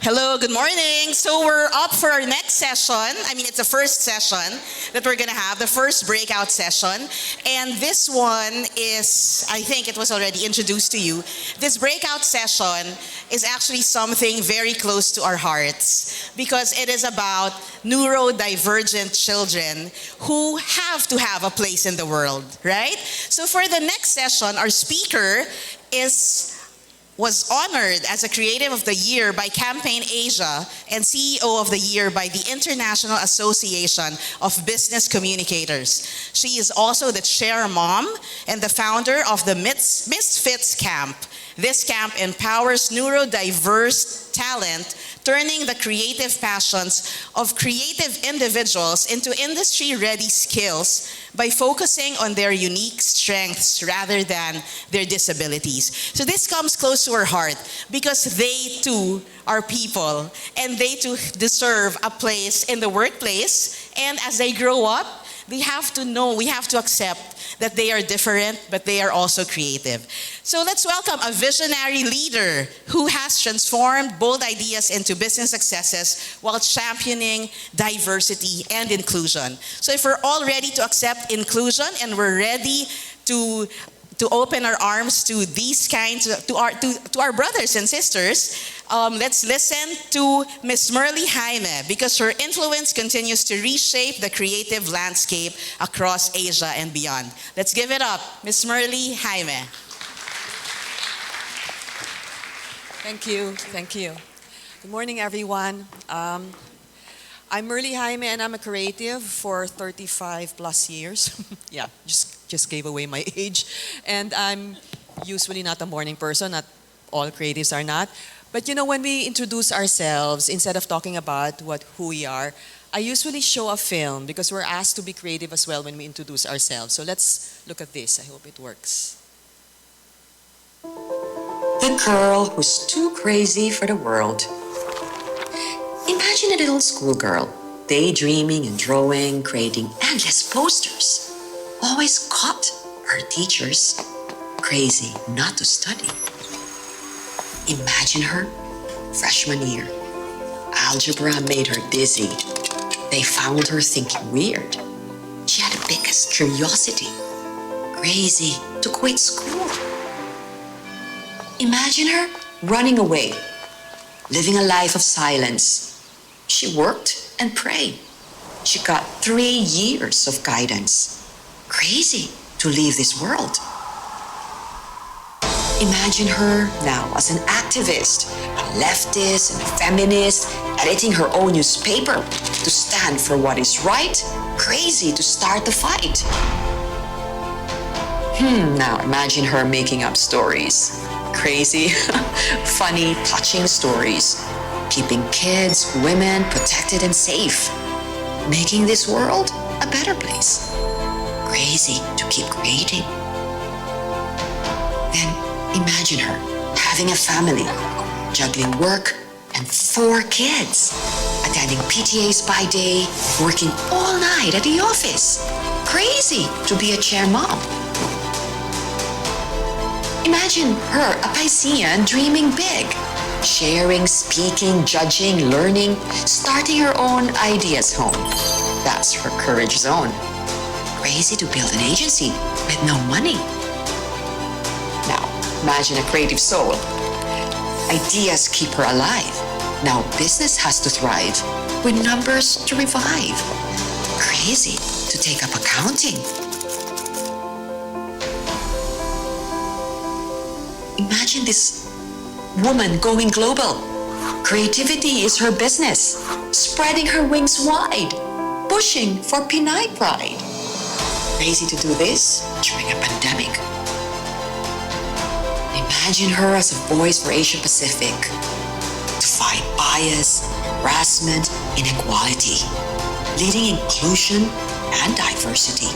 Hello, good morning. So we're up for our next session. I mean, it's the first session that we're going to have, the first breakout session. And this one is, I think it was already introduced to you. This breakout session is actually something very close to our hearts because it is about neurodivergent children who have to have a place in the world, right? So for the next session, our speaker was honored as a Creative of the Year by Campaign Asia and CEO of the Year by the International Association of Business Communicators. She is also the chair mom and the founder of the Misfits Camp. This camp empowers neurodiverse talent, turning the creative passions of creative individuals into industry-ready skills by focusing on their unique strengths rather than their disabilities. So this comes close to our heart because they too are people and they too deserve a place in the workplace. And as they grow up, they have to know, we have to accept that they are different, but they are also creative. So let's welcome a visionary leader who has transformed bold ideas into business successes while championing diversity and inclusion. So if we're all ready to accept inclusion and we're ready to open our arms to these kinds, to our brothers and sisters, let's listen to Miss MERLEE Jayme because her influence continues to reshape the creative landscape across Asia and beyond. Let's give it up, Miss MERLEE Jayme. Thank you. Good morning, everyone. I'm MERLEE Jayme, and I'm a creative for 35 plus years. Yeah, just gave away my age. And I'm usually not a morning person, not all creatives are not. But you know, when we introduce ourselves, instead of talking about who we are, I usually show a film because we're asked to be creative as well when we introduce ourselves. So let's look at this. I hope it works. The girl who's too crazy for the world. Imagine a little schoolgirl, daydreaming and drawing, creating endless posters. Always caught her teachers crazy not to study. Imagine her, freshman year. Algebra made her dizzy. They found her thinking weird. She had the biggest curiosity. Crazy to quit school. Imagine her running away, living a life of silence. She worked and prayed. She got 3 years of guidance. Crazy to leave this world. Imagine her now as an activist, a leftist and a feminist, editing her own newspaper to stand for what is right. Crazy to start the fight. Now imagine her making up stories. Crazy, funny, touching stories. Keeping kids, women protected and safe. Making this world a better place. Crazy to keep creating. Then imagine her having a family, juggling work and 4 kids, attending PTAs by day, working all night at the office. Crazy to be a chair mom. Imagine her, a Piscean, dreaming big, sharing, speaking, judging, learning, starting her own ideas home. That's her courage zone. Crazy to build an agency with no money. Now, imagine a creative soul. Ideas keep her alive. Now business has to thrive with numbers to revive. Crazy to take up accounting. Imagine this woman going global. Creativity is her business, spreading her wings wide, pushing for Pinay pride. Crazy to do this during a pandemic. Imagine her as a voice for Asia Pacific, to fight bias, harassment, inequality, leading inclusion and diversity.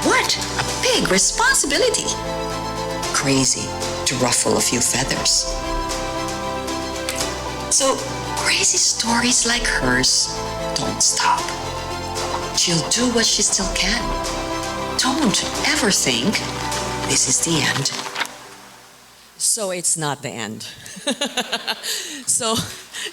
What a big responsibility. Crazy to ruffle a few feathers. So crazy stories like hers don't stop. She'll do what she still can. Don't ever think this is the end. So it's not the end. So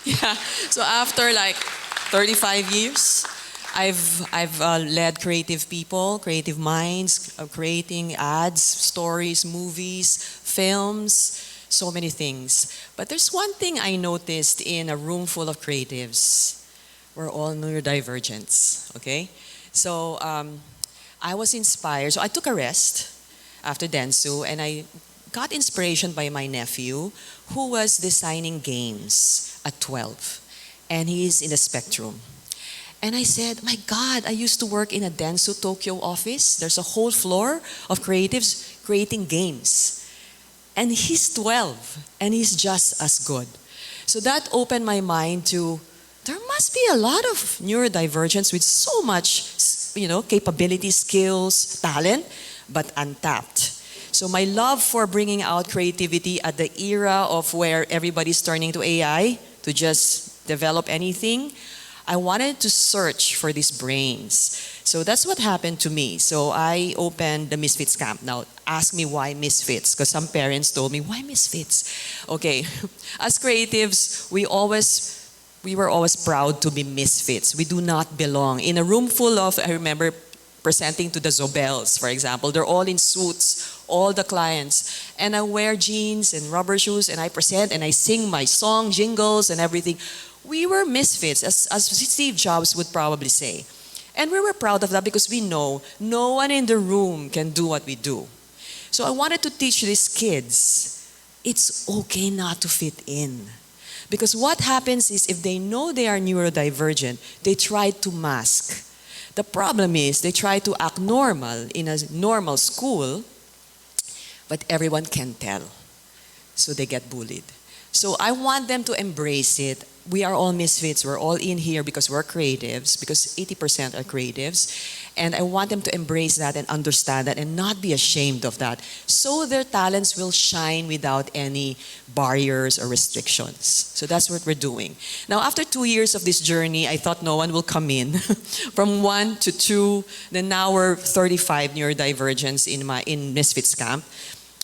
Yeah. So after like 35 years, I've led creative people, creative minds, creating ads, stories, movies, films, so many things. But there's one thing I noticed in a room full of creatives. We're all neurodivergents, okay? So I was inspired. So I took a rest after Densu, and I got inspiration by my nephew who was designing games at 12. And he's in the spectrum. And I said, my God, I used to work in a Densu Tokyo office. There's a whole floor of creatives creating games. And he's 12, and he's just as good. So that opened my mind to, there must be a lot of neurodivergents with so much, capability, skills, talent, but untapped. So my love for bringing out creativity at the era of where everybody's turning to AI to just develop anything, I wanted to search for these brains. So that's what happened to me. So I opened the Misfits camp. Now, ask me why Misfits, because some parents told me, why Misfits? Okay, as creatives, we were always proud to be misfits. We do not belong. In a room full of, I remember presenting to the Zobels, for example, they're all in suits, all the clients. And I wear jeans and rubber shoes, and I present and I sing my song, jingles and everything. We were misfits, as Steve Jobs would probably say. And we were proud of that because we know no one in the room can do what we do. So I wanted to teach these kids, it's okay not to fit in. Because what happens is if they know they are neurodivergent, they try to mask. The problem is they try to act normal in a normal school, but everyone can tell. So they get bullied. So I want them to embrace it. We are all misfits. We're all in here because we're creatives, because 80% are creatives. And I want them to embrace that and understand that and not be ashamed of that. So their talents will shine without any barriers or restrictions. So that's what we're doing. Now, after 2 years of this journey, I thought no one will come in. From 1 to 2, then now we're 35 neurodivergents in Misfits Camp.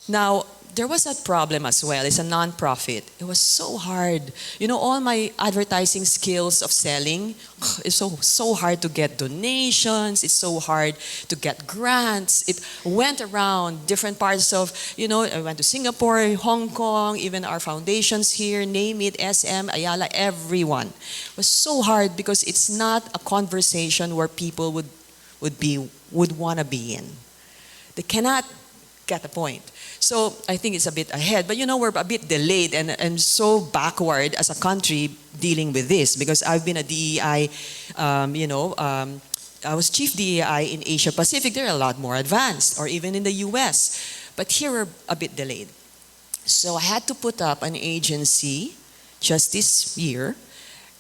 Now, there was a problem as well. It's a non-profit. It was so hard. All my advertising skills of selling, it's so hard to get donations. It's so hard to get grants. It went around different parts of, I went to Singapore, Hong Kong, even our foundations here, name it, SM, Ayala, everyone. It was so hard because it's not a conversation where people would want to be in. They cannot get the point. So I think it's a bit ahead, but we're a bit delayed and so backward as a country dealing with this because I've been a DEI, I was chief DEI in Asia Pacific. They're a lot more advanced, or even in the US, but here we're a bit delayed. So I had to put up an agency just this year.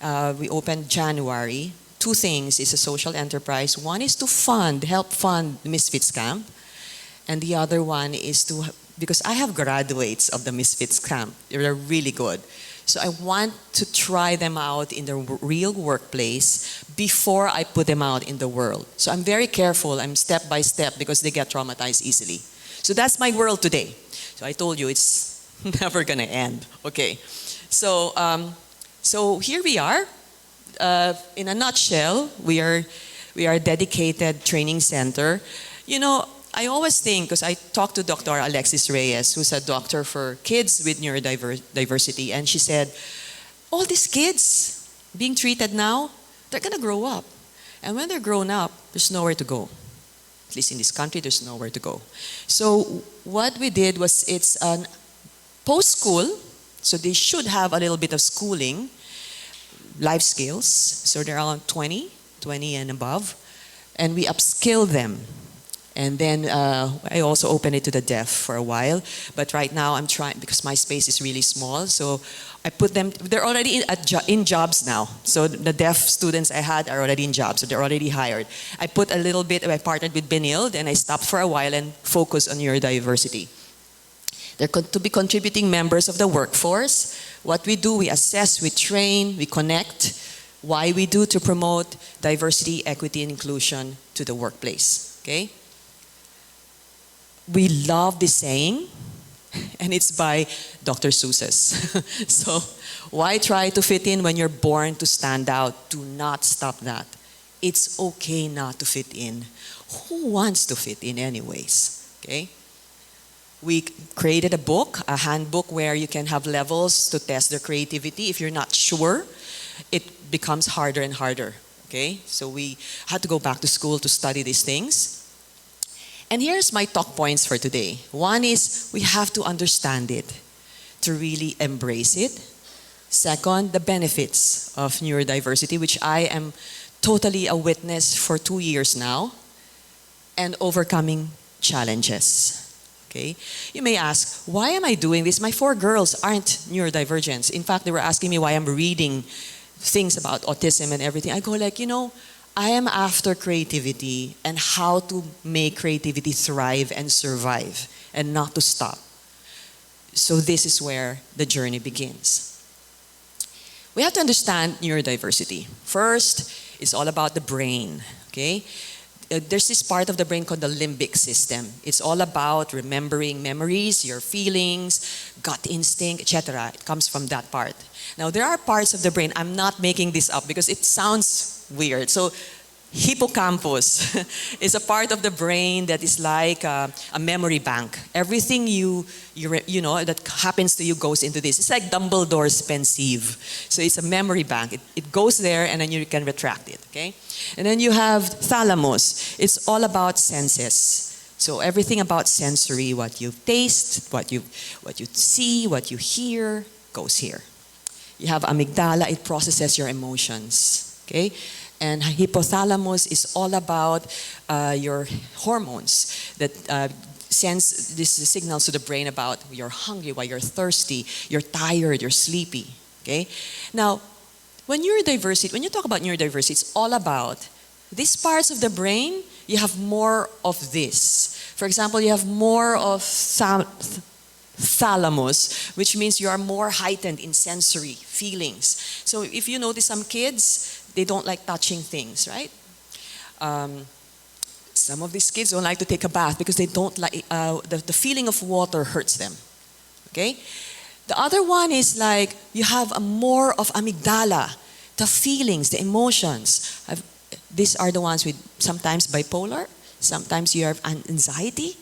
We opened January. 2 things is a social enterprise. One is to help fund the Misfits Camp. And the other one is because I have graduates of the Misfits Camp. They're really good. So I want to try them out in the real workplace before I put them out in the world. So I'm very careful. I'm step by step because they get traumatized easily. So that's my world today. So I told you it's never going to end. Okay. So here we are. In a nutshell, we are a dedicated training center. I always think, because I talked to Dr. Alexis Reyes, who's a doctor for kids with neurodiversity, and she said, all these kids being treated now, they're going to grow up. And when they're grown up, there's nowhere to go. At least in this country, there's nowhere to go. So what we did was it's an post-school, so they should have a little bit of schooling, life skills, so they're around 20 and above, and we upskill them. And then I also opened it to the deaf for a while. But right now I'm trying, because my space is really small, so I put them, they're already in jobs now. So the deaf students I had are already in jobs, so they're already hired. I put a little bit, I partnered with Benilde, and I stopped for a while and focused on neurodiversity. They're to be contributing members of the workforce. What we do, we assess, we train, we connect. Why we do to promote diversity, equity, and inclusion to the workplace, okay? We love this saying, and it's by Dr. Seuss. So Why try to fit in when you're born to stand out? Do not stop that. It's okay not to fit in. Who wants to fit in anyways? Okay? We created a book, a handbook where you can have levels to test their creativity. If you're not sure, it becomes harder and harder. Okay? So we had to go back to school to study these things. And here's my talk points for today. One is we have to understand it to really embrace it. Second, the benefits of neurodiversity, which I am totally a witness for 2 years now, and overcoming challenges. Okay? You may ask, why am I doing this? My 4 girls aren't neurodivergent. In fact, they were asking me why I'm reading things about autism and everything. I go like, I am after creativity and how to make creativity thrive and survive and not to stop. So this is where the journey begins. We have to understand neurodiversity. First, it's all about the brain, okay? There's this part of the brain called the limbic system. It's all about remembering memories, your feelings, gut instinct, etc. It comes from that part. Now, there are parts of the brain, I'm not making this up because it sounds weird. So, hippocampus is a part of the brain that is like a memory bank. Everything you know that happens to you goes into this. It's like Dumbledore's pensieve. So it's a memory bank. It goes there and then you can retract it. Okay, and then you have thalamus. It's all about senses. So everything about sensory, what you taste, what you see, what you hear, goes here. You have amygdala. It processes your emotions. Okay. And hypothalamus is all about your hormones that sends these signals to the brain about you're hungry, why you're thirsty, you're tired, you're sleepy. Okay? Now, when you talk about neurodiversity, it's all about these parts of the brain, you have more of this. For example, you have more of thalamus, which means you are more heightened in sensory feelings. So if you notice some kids, they don't like touching things, right? Some of these kids don't like to take a bath because they don't like, the feeling of water hurts them, okay? The other one is like, you have more of amygdala, the feelings, the emotions. These are the ones with sometimes bipolar, sometimes you have anxiety,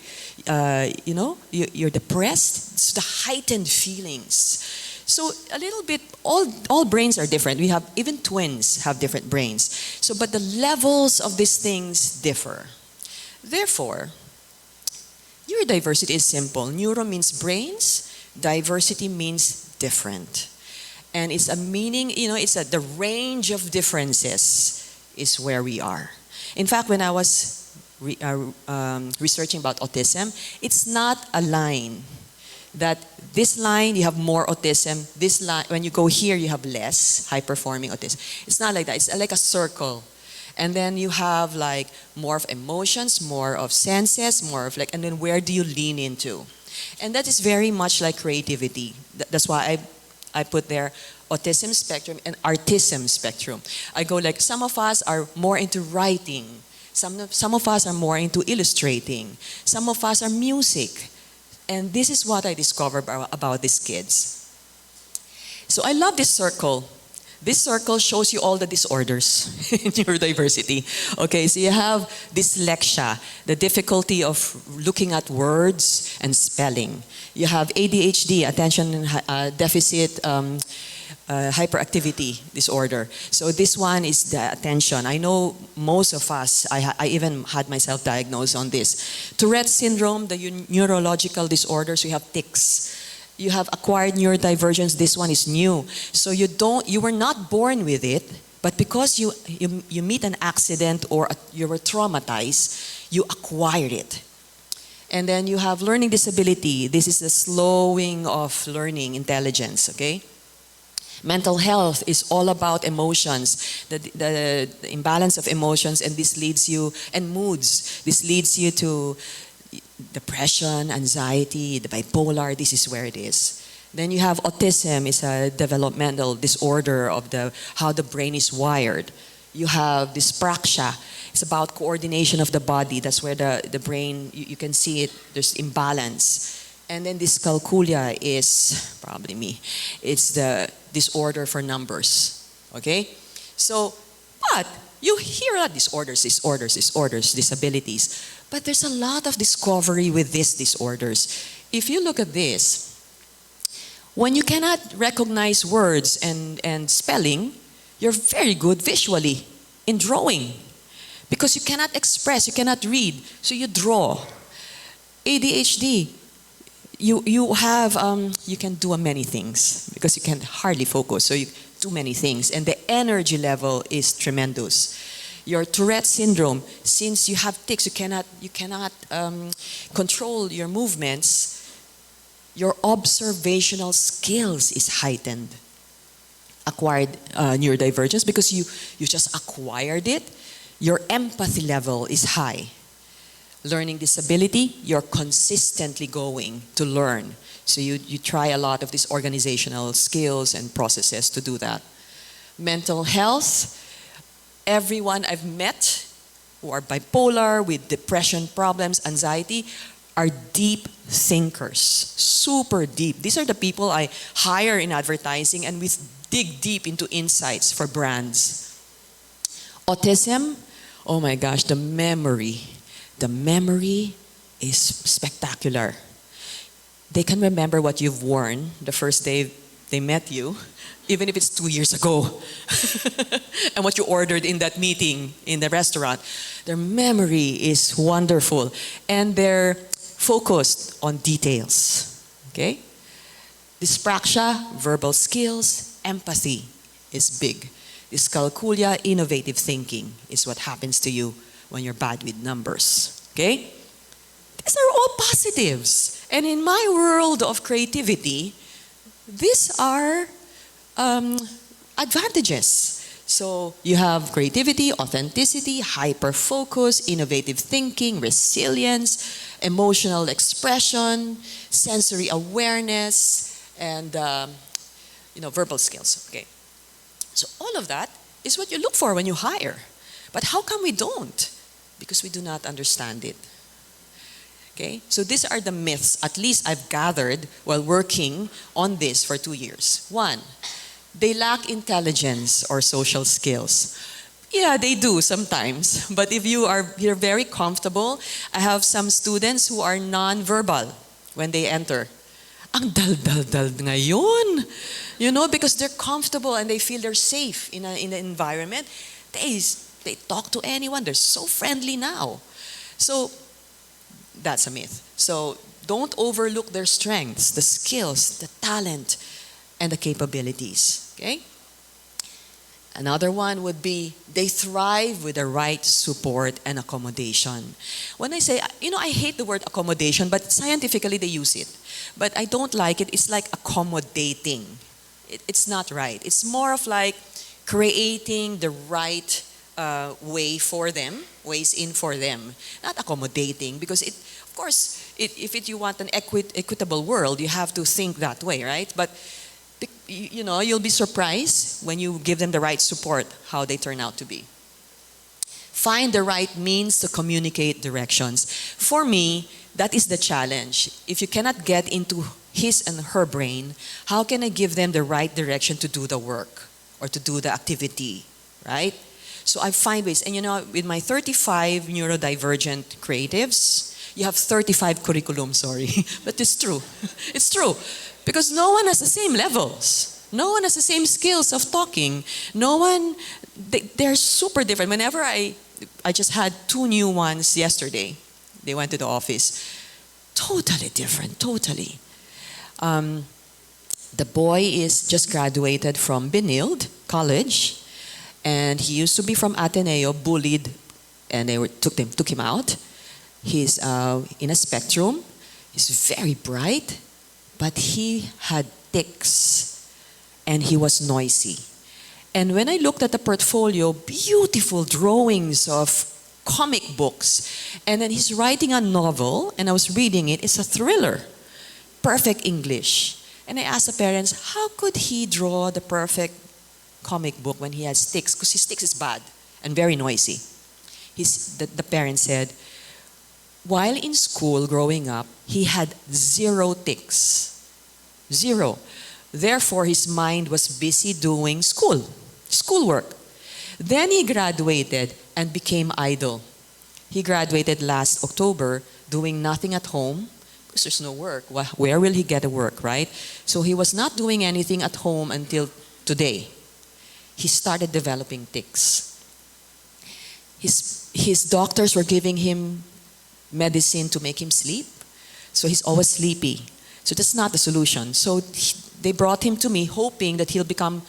you're depressed. It's the heightened feelings. So a little bit, all brains are different. We have, even twins have different brains. So, but the levels of these things differ. Therefore, neurodiversity is simple. Neuro means brains, diversity means different. And it's a meaning, it's the range of differences is where we are. In fact, when I was researching about autism, it's not a line that this line you have more autism, this line when you go here you have less high performing autism. It's not like that. It's like a circle. And then you have like more of emotions, more of senses, more of and then where do you lean into? And that is very much like creativity. That's why I put there autism spectrum and artism spectrum. I go like some of us are more into writing. Some of us are more into illustrating. Some of us are music. And this is what I discovered about these kids. So I love this circle. This circle shows you all the disorders in neurodiversity. Okay, so you have dyslexia, the difficulty of looking at words and spelling. You have ADHD, attention deficit hyperactivity disorder. So this one is the attention. I know most of us, I even had myself diagnosed on this. Tourette's syndrome, the neurological disorders, we have tics. You have acquired neurodivergence, this one is new. So you were not born with it, but because you meet an accident or you were traumatized, you acquired it. And then you have learning disability. This is the slowing of learning intelligence, okay? Mental health is all about emotions, the imbalance of emotions, and this leads you, and moods, this leads you to depression, anxiety, the bipolar, this is where it is. Then you have autism, it's a developmental disorder of how the brain is wired. You have dyspraxia, it's about coordination of the body, that's where the brain, you can see it, there's imbalance. And then dyscalculia is probably me. It's the disorder for numbers. Okay? So, but you hear a lot disorders, disabilities. But there's a lot of discovery with these disorders. If you look at this, when you cannot recognize words and spelling, you're very good visually in drawing. Because you cannot express, you cannot read, so you draw. ADHD, you have, you can do many things because you can hardly focus, so you do many things. And the energy level is tremendous. Your Tourette syndrome, since you have tics, you cannot control your movements, your observational skills is heightened. Acquired neurodivergence, because you just acquired it. Your empathy level is high. Learning disability, you're consistently going to learn. So you try a lot of these organizational skills and processes to do that. Mental health, everyone I've met who are bipolar, with depression problems, anxiety, are deep thinkers, super deep. These are the people I hire in advertising, and we dig deep into insights for brands. Autism, oh my gosh, the memory is spectacular. They can remember what you've worn the first day they met you, even if it's 2 years ago, and what you ordered in that meeting in the restaurant. Their memory is wonderful, and they're focused on details, okay? Dyspraxia, verbal skills, empathy is big. Dyscalculia, innovative thinking is what happens to you when you're bad with numbers, okay? These are all positives. And in my world of creativity, these are advantages. So you have creativity, authenticity, hyper-focus, innovative thinking, resilience, emotional expression, sensory awareness, and verbal skills. Okay. So all of that is what you look for when you hire. But how come we don't? Because we do not understand it. Okay? So these are the myths, at least I've gathered while working on this for 2 years. One, they lack intelligence or social skills. Yeah, they do sometimes. But if you're very comfortable, I have some students who are non-verbal when they enter. Ang dal-dal-dal ngayon. Because they're comfortable and they feel they're safe in the environment. They talk to anyone. They're so friendly now. So that's a myth. So don't overlook their strengths, the skills, the talent, and the capabilities. Okay? Another one would be they thrive with the right support and accommodation. When I say, I hate the word accommodation, but scientifically they use it. But I don't like it. It's like accommodating. It's not right. It's more of like creating the right ways in for them. Not accommodating, because of course, if you want an equitable world, you have to think that way, right? But you'll be surprised when you give them the right support, how they turn out to be. Find the right means to communicate directions. For me, that is the challenge. If you cannot get into his and her brain, how can I give them the right direction to do the work or to do the activity, right? So I find ways. And with my 35 neurodivergent creatives, you have 35 curriculum, sorry. But it's true. It's true. Because no one has the same levels. No one has the same skills of talking. They're super different. Whenever I just had 2 new ones yesterday. They went to the office. Totally different, totally. The boy is just graduated from Benilde College. And he used to be from Ateneo, bullied, and they took him out. He's in a spectrum. He's very bright, but he had tics, and he was noisy. And when I looked at the portfolio, beautiful drawings of comic books, and then he's writing a novel, and I was reading it. It's a thriller, perfect English. And I asked the parents, how could he draw the perfect comic book when he has tics? Because his tics is bad and very noisy. The parents said, while in school growing up, he had 0 tics. 0. Therefore, his mind was busy doing schoolwork. Then he graduated and became idle. He graduated last October doing nothing at home because there's no work. Where will he get a work, right? So he was not doing anything at home until today. He started developing tics. His doctors were giving him medicine to make him sleep. So he's always sleepy. So that's not the solution. So they brought him to me hoping that he'll become,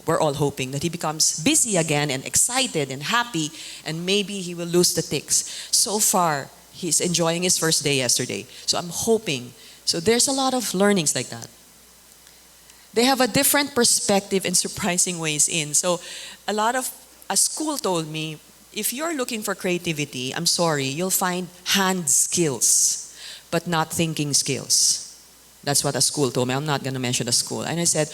we're all hoping that he becomes busy again and excited and happy, and maybe he will lose the tics. So far, he's enjoying his first day yesterday. So I'm hoping. So there's a lot of learnings like that. They have a different perspective and surprising ways in. So a school told me, if you're looking for creativity, I'm sorry, you'll find hand skills, but not thinking skills. That's what a school told me. I'm not going to mention the school. And I said,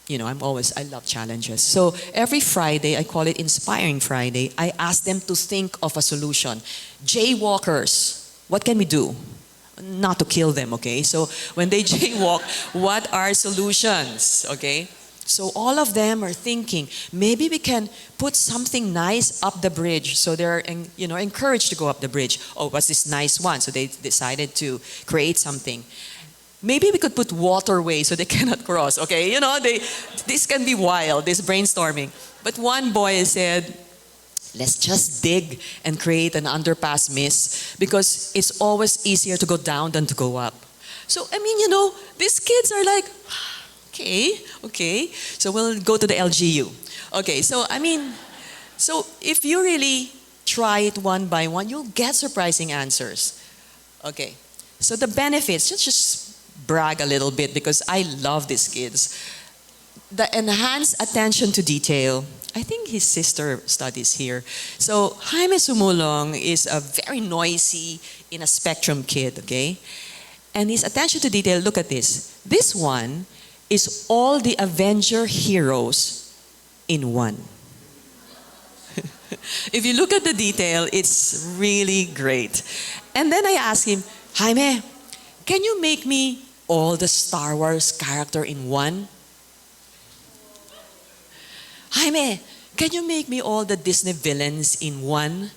I love challenges. So every Friday, I call it Inspiring Friday, I ask them to think of a solution. Jaywalkers, what can we do? Not to kill them, okay? So when they jaywalk, what are solutions, okay? So all of them are thinking, maybe we can put something nice up the bridge. So they're encouraged to go up the bridge. Oh, what's this nice one? So they decided to create something. Maybe we could put waterway so they cannot cross, okay? This can be wild, this brainstorming. But one boy said, let's just dig and create an underpass, miss, because it's always easier to go down than to go up. So, these kids are like, okay. So we'll go to the LGU. Okay, so if you really try it one by one, you'll get surprising answers. Okay, so the benefits, just brag a little bit because I love these kids. The enhanced attention to detail. I think his sister studies here. So Jaime Sumulong is a very noisy, in a spectrum kid, okay? And his attention to detail, look at this. This one is all the Avenger heroes in one. If you look at the detail, it's really great. And then I asked him, Jaime, can you make me all the Star Wars character in one? Jaime, can you make me all the Disney villains in one?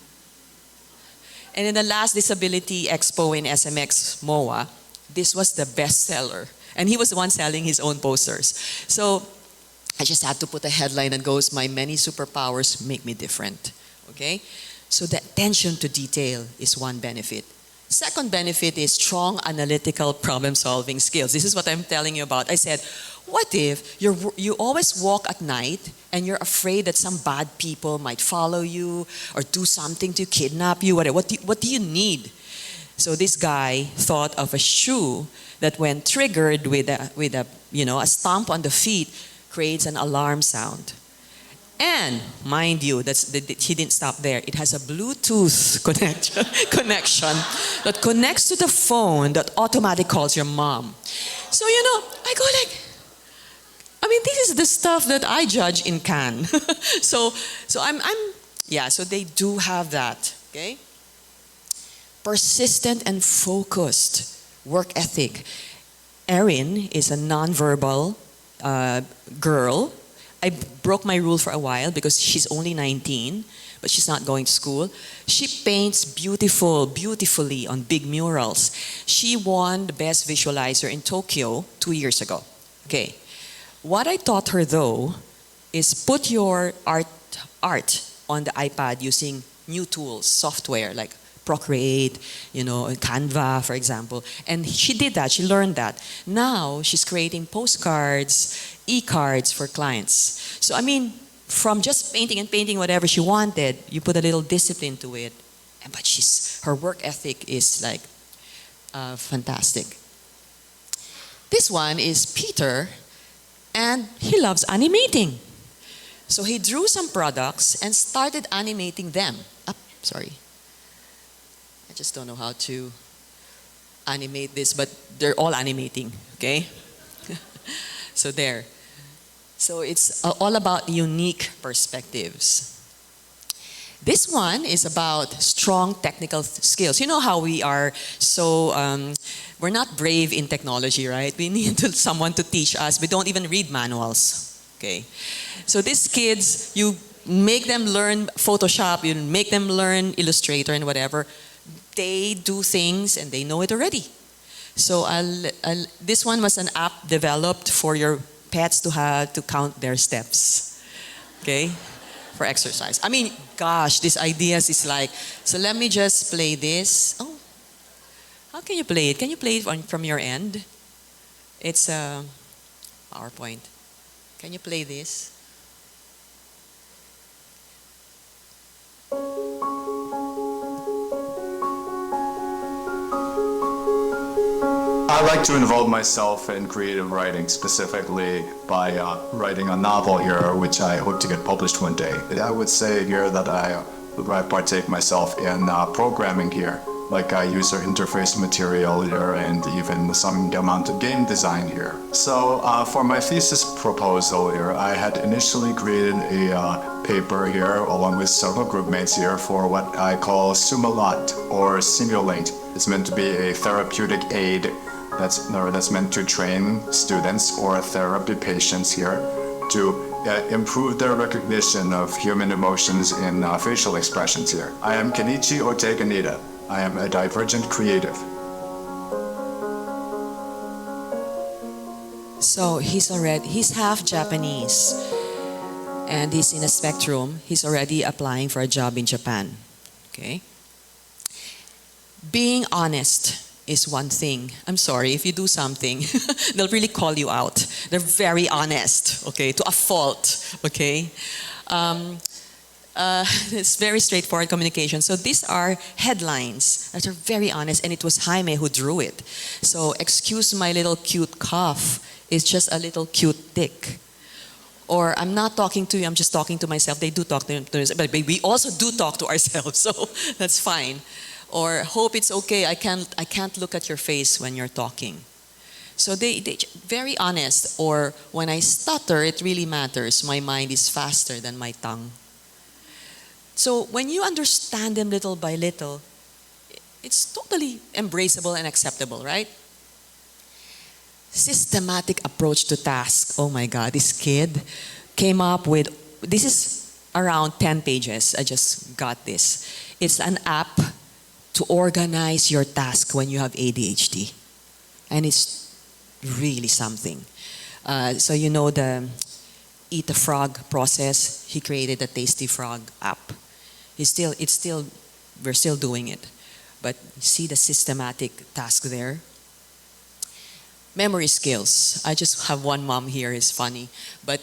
And in the last Disability Expo in SMX MOA, this was the bestseller. And he was the one selling his own posters. So I just had to put a headline that goes, my many superpowers make me different. Okay? So the attention to detail is one benefit. Second benefit is strong analytical problem-solving skills. This is what I'm telling you about. I said, what if you always walk at night and you're afraid that some bad people might follow you or do something to kidnap you? What do you need? So this guy thought of a shoe that when triggered with a stomp on the feet creates an alarm sound. And mind you, he didn't stop there. It has a Bluetooth connection that connects to the phone that automatically calls your mom. So I go like, this is the stuff that I judge in Cannes. so they do have that. Okay. Persistent and focused work ethic. Erin is a nonverbal girl. I broke my rule for a while because she's only 19, but she's not going to school. She paints beautifully on big murals. She won the best visualizer in Tokyo 2 years ago. Okay. What I taught her though is put your art on the iPad using new tools, software like Procreate, Canva, for example. And she did that, she learned that. Now she's creating postcards, e-cards for clients. So from just painting whatever she wanted, you put a little discipline to it. But her work ethic is like fantastic. This one is Peter, and he loves animating. So he drew some products and started animating them. I just don't know how to animate this, but they're all animating, okay? So there. So it's all about unique perspectives. This one is about strong technical skills. You know how we are so, we're not brave in technology, right? We need someone to teach us. We don't even read manuals, okay? So these kids, you make them learn Photoshop, you make them learn Illustrator and whatever. They do things and they know it already. So this one was an app developed for your pets to count their steps, okay? For exercise. I mean, gosh, these ideas is like, so let me just play this. Oh, how can you play it? Can you play it from your end? It's a PowerPoint. Can you play this? I like to involve myself in creative writing, specifically by writing a novel here, which I hope to get published one day. I would say here that I partake myself in programming here, like user interface material here and even some amount of game design here. So for my thesis proposal here, I had initially created a paper here along with several group mates here for what I call Sumalot or Simulate. It's meant to be a therapeutic aid that's meant to train students or therapy patients here to improve their recognition of human emotions in facial expressions here. I am Kenichi Ortega Nida. I am a divergent creative. So he's half Japanese and he's in a spectrum. He's already applying for a job in Japan, okay? Being honest is one thing. I'm sorry, if you do something, they'll really call you out. They're very honest, okay, to a fault, okay? It's very straightforward communication. So these are headlines that are very honest, and it was Jaime who drew it. So excuse my little cute cough, it's just a little cute tick. Or I'm not talking to you, I'm just talking to myself. They do talk to themselves, but we also do talk to ourselves, so that's fine. Or hope it's okay, I can't look at your face when you're talking. So they very honest. Or when I stutter, it really matters. My mind is faster than my tongue. So when you understand them little by little, it's totally embraceable and acceptable, right? Systematic approach to task. Oh my God, this kid came up with, this is around 10 pages. I just got this. It's an app to organize your task when you have ADHD. And it's really something. So you know the Eat a Frog process? He created a Tasty Frog app. We're still doing it. But see the systematic task there? Memory skills. I just have one mom here, it's funny. But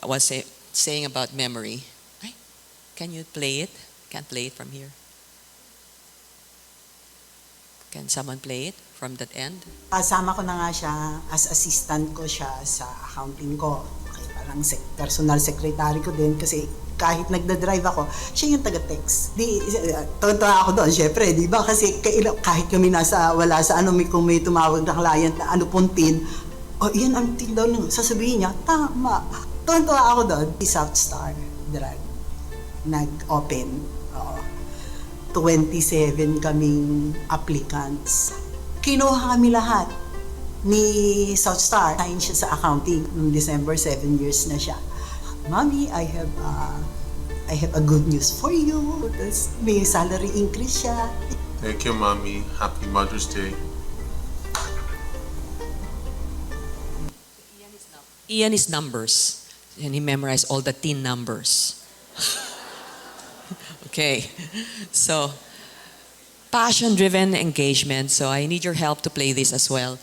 I was saying about memory. Can you play it? Can't play it from here. Can someone play it from that end? Kasama ko na nga siya, as assistant ko siya sa accounting ko. Okay, parang personal secretary ko din kasi kahit nagda-drive ako, siya yung taga-text. Tonta ako doon, syempre, di ba? Kasi kahit kami wala sa kung may tumawag na client na puntin, yan ang tin daw, sasabihin niya, tama. Tonta ako doon. Southstar Drug, nag-open. 27 kaming applicants. Kinuha kami lahat ni Southstar. Sign siya sa accounting noong December, 7 years na siya. Mommy, I have a good news for you. Tapos may salary increase siya. Thank you, Mommy. Happy Mother's Day. Ian is numbers. And he memorized all the teen numbers. Okay, so passion-driven engagement. So I need your help to play this as well.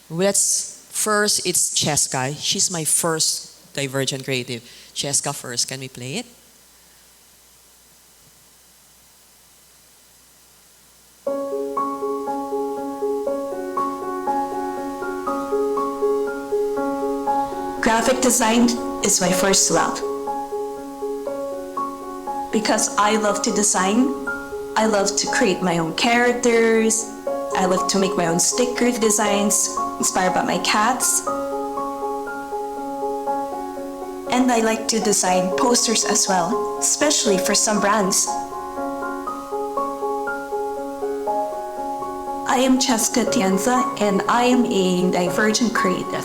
First, it's Cheska. She's my first Divergent creative. Cheska first. Can we play it? Graphic design is my first love. Because I love to design, I love to create my own characters, I love to make my own sticker designs inspired by my cats. And I like to design posters as well, especially for some brands. I am Cheska Tienza, and I am a Divergent creative.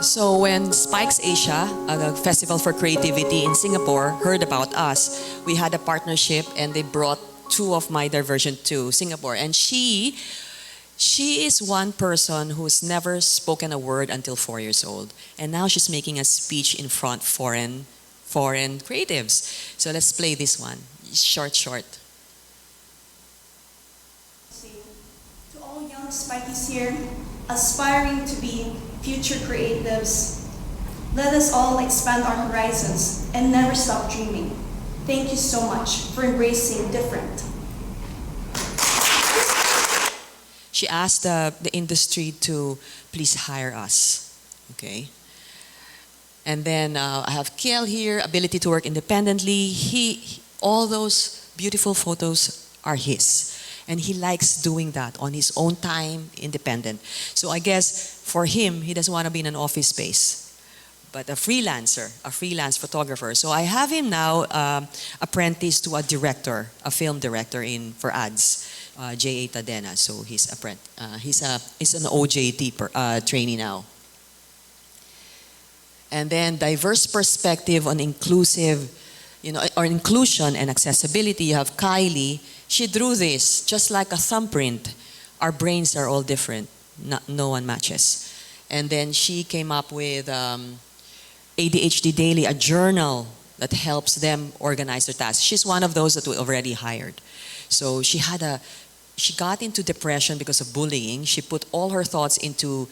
So when Spikes Asia, a festival for creativity in Singapore, heard about us, we had a partnership and they brought two of my Divergent to Singapore. And she is one person who's never spoken a word until 4 years old. And now she's making a speech in front foreign creatives. So let's play this one. Short. To all young Spikies here, aspiring to be future creatives, let us all expand our horizons and never stop dreaming. Thank you so much for embracing different. She asked the industry to please hire us. Okay. And then I have Kiel here, ability to work independently. All those beautiful photos are his. And he likes doing that on his own time, independent. So I guess for him, he doesn't want to be in an office space, but a freelance photographer. So I have him now apprentice to a director, a film director for ads, J.A. Tadena. So he's an OJT trainee now. And then diverse perspective on inclusion and accessibility. You have Kylie. She drew this just like a thumbprint. Our brains are all different. No one matches. And then she came up with ADHD Daily, a journal that helps them organize their tasks. She's one of those that we already hired. So she got into depression because of bullying. She put all her thoughts into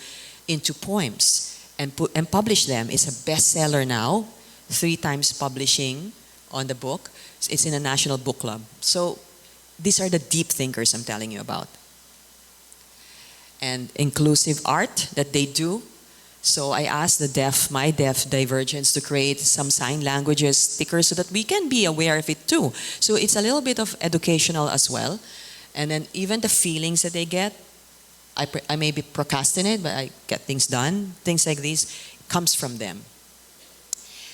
poems and published them. It's a bestseller now, 3 times publishing on the book. It's in a national book club. So these are the deep thinkers I'm telling you about. And inclusive art that they do. So I asked my deaf divergents to create some sign languages stickers so that we can be aware of it too. So it's a little bit of educational as well. And then even the feelings that they get, I maybe procrastinate, but I get things done. Things like these comes from them.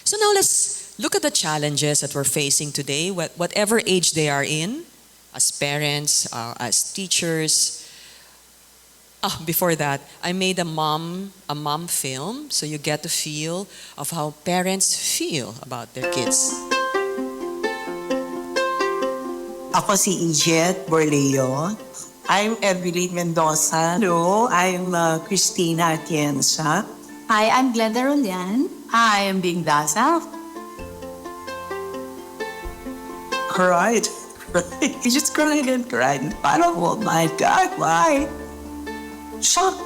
So now let's look at the challenges that we're facing today, whatever age they are in, as parents, as teachers. Before that, I made a mom film, so you get the feel of how parents feel about their kids. Ako si Ijet Borleo. I'm Evelyn Mendoza. Hello, I'm Christina Atienza. Hi, I'm Glenda Rolian. Hi, I'm Bing Daza. Cried. He just cried and cried. I don't want my God, why? Shock.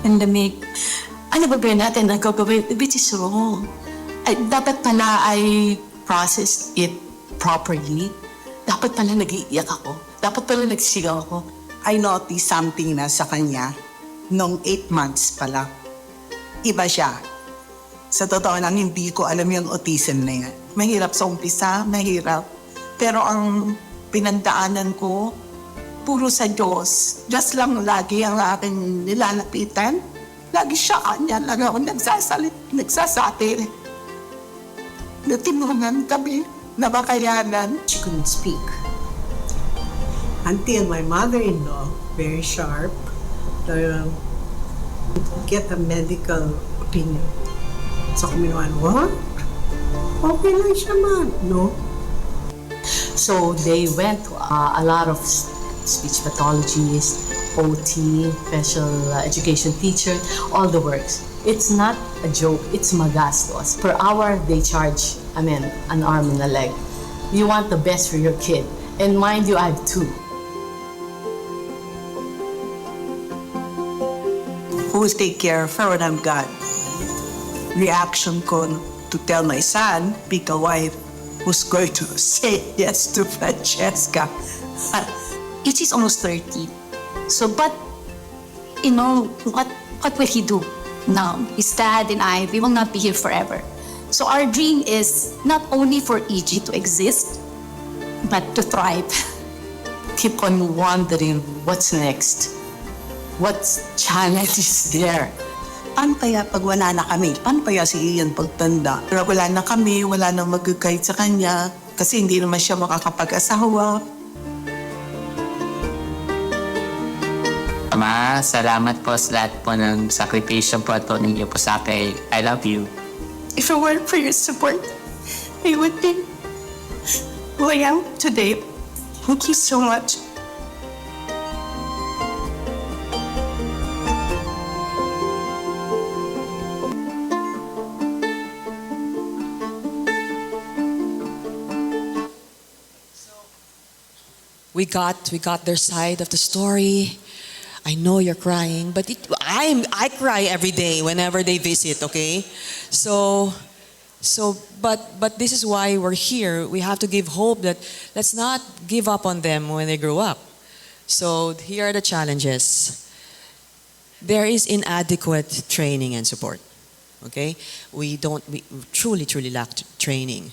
Pandemic. Ano ba natin nagagawin? Which is wrong. Dapat pala I process it properly. Dapat pala nag-iiyak ako. Dapat pala nagsisigaw ako. I noticed something na sa kanya nung 8 months pa lang. Iba siya. Sa totoo lang, hindi ko alam yung autism na yan. Mahirap sa umpisa, mahirap. Pero ang pinandaanan ko, puro sa Diyos. Diyos lang lagi ang aking nilalapitan. Lagi siya kanya lang ako nagsasati. Natinungan kami na makayanan. She couldn't speak. Until my mother-in-law, very sharp, get a medical opinion. So kami naman, what? Okay lang siya man, no? So they went to a lot of speech pathologists, OT, special education teacher, all the works. It's not a joke, it's magastos. Per hour, they charge, an arm and a leg. You want the best for your kid. And mind you, I have 2. Who will take care of her when I'm gone? Reaction ko to tell my son, pick a wife who's going to say yes to Francesca. It is almost 30. So, but, what will he do now? His dad and I, we will not be here forever. So our dream is not only for EG to exist, but to thrive. Keep on wondering what's next. What challenge is there? Paano kaya pag wala na kami? Paano kaya si Ian pagtanda? Pero wala na kami, wala nang mag-guide sa kanya kasi hindi naman siya makakapag-asawa. Ama, salamat po sa lahat po ng sakripisyo po at ninyo po sa akin. I love you. If it weren't for your support, I would be who I am today. Thank you so much. We got their side of the story. I know you're crying, but I cry every day whenever they visit, okay? But this is why we're here. We have to give hope that let's not give up on them when they grow up. So here are the challenges. There is inadequate training and support, okay? We truly lack training.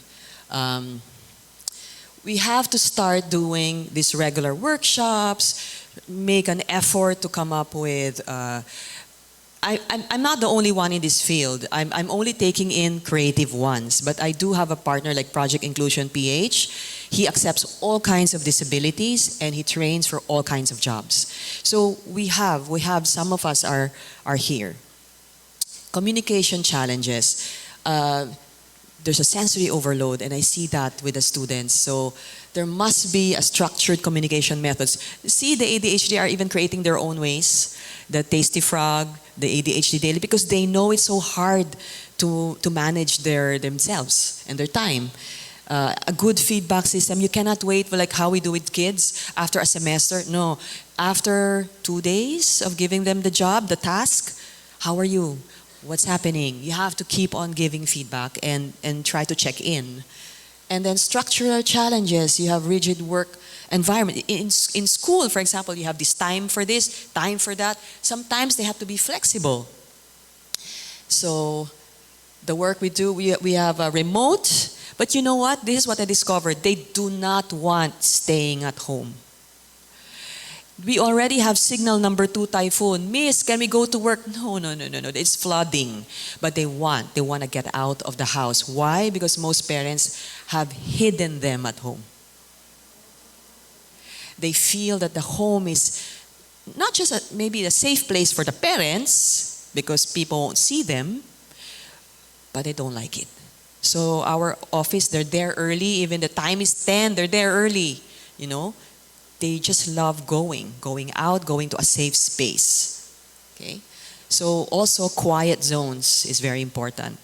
We have to start doing these regular workshops, make an effort to come up with, I'm not the only one in this field. I'm only taking in creative ones, but I do have a partner like Project Inclusion PH. He accepts all kinds of disabilities and he trains for all kinds of jobs. So we have some of us are here. Communication challenges. There's a sensory overload, and I see that with the students. So there must be a structured communication methods. See, the ADHD are even creating their own ways. The Tasty Frog, the ADHD Daily, because they know it's so hard to manage themselves and their time. A good feedback system. You cannot wait for like how we do with kids after a semester. No, after 2 days of giving them the job, the task, how are you? What's happening? You have to keep on giving feedback and try to check in. And then structural challenges. You have rigid work environment. In school, for example, you have this time for this, time for that. Sometimes they have to be flexible. So the work we do, we have a remote. But you know what? This is what I discovered. They do not want staying at home. We already have signal number 2 typhoon. Miss, can we go to work? No. It's flooding. But they want to get out of the house. Why? Because most parents have hidden them at home. They feel that the home is not just maybe a safe place for the parents because people won't see them, but they don't like it. So our office, they're there early. Even the time is 10, they're there early, you know. They just love going out, going to a safe space. Okay? So also quiet zones is very important.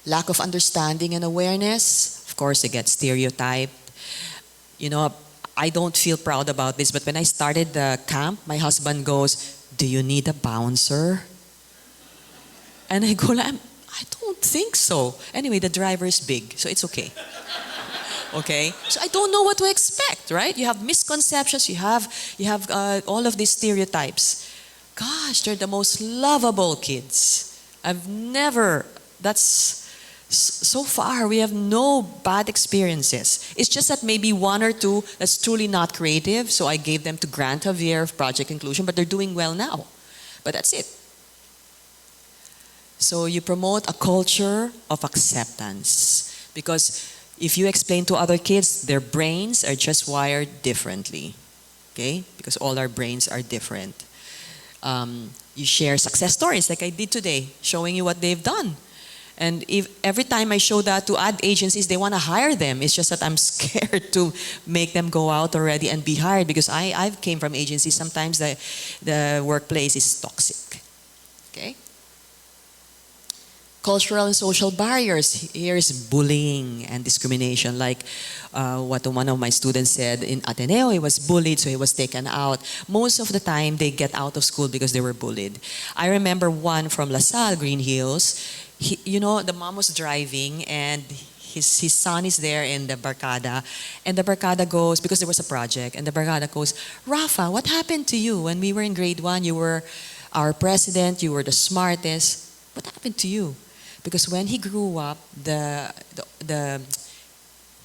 Lack of understanding and awareness, of course, they get stereotyped. You know, I don't feel proud about this, but when I started the camp, my husband goes, "Do you need a bouncer?" And I go, I don't think so. Anyway, the driver is big, so it's okay. Okay, so I don't know what to expect, right? You have misconceptions, you have all of these stereotypes. Gosh, they're the most lovable kids. So far, we have no bad experiences. It's just that maybe 1 or 2 that's truly not creative, so I gave them to Grant Javier of Project Inclusion, but they're doing well now. But that's it. So you promote a culture of acceptance because if you explain to other kids, their brains are just wired differently, okay? Because all our brains are different. You share success stories like I did today, showing you what they've done. And if every time I show that to ad agencies, they want to hire them. It's just that I'm scared to make them go out already and be hired because I came from agencies. Sometimes the workplace is toxic, okay? Cultural and social barriers. Here is bullying and discrimination. Like what one of my students said in Ateneo, he was bullied, so he was taken out. Most of the time, they get out of school because they were bullied. I remember one from LaSalle, Green Hills. The mom was driving and his son is there in the barkada. And the barkada goes, because there was a project, and the barkada goes, "Rafa, what happened to you? When we were in grade 1, you were our president, you were the smartest. What happened to you?" Because when he grew up,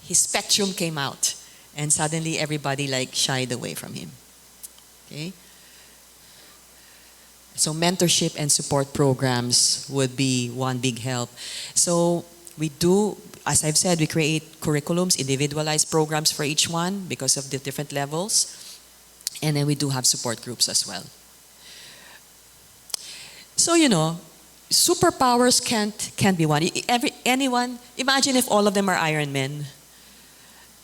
his spectrum came out, and suddenly everybody shied away from him. Okay. So mentorship and support programs would be one big help. So we do, as I've said, we create curriculums, individualized programs for each one because of the different levels. And then we do have support groups as well. So, you know, superpowers can't be one. Anyone, imagine if all of them are Iron Men.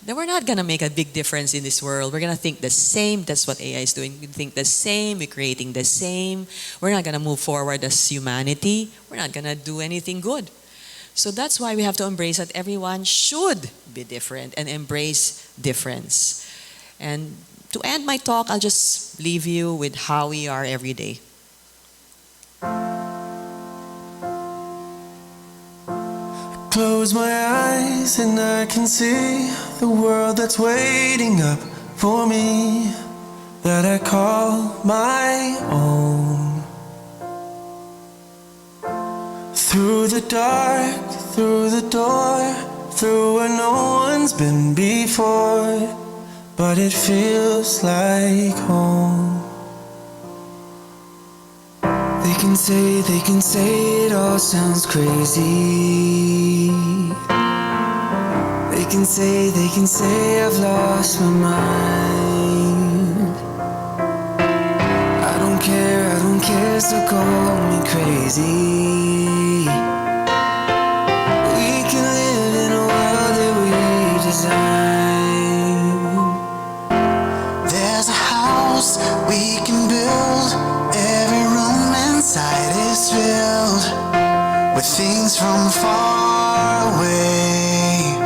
Then we're not going to make a big difference in this world. We're going to think the same. That's what AI is doing. We think the same. We're creating the same. We're not going to move forward as humanity. We're not going to do anything good. So that's why we have to embrace that everyone should be different and embrace difference. And to end my talk, I'll just leave you with how we are every day. Close my eyes and I can see the world that's waiting up for me, that I call my own. Through the dark, through the door, through where no one's been before, but it feels like home. They can say it all sounds crazy. They can say I've lost my mind. I don't care, so call me crazy. We can live in a world that we design. There's a house we can build. Every room inside is filled with things from far away.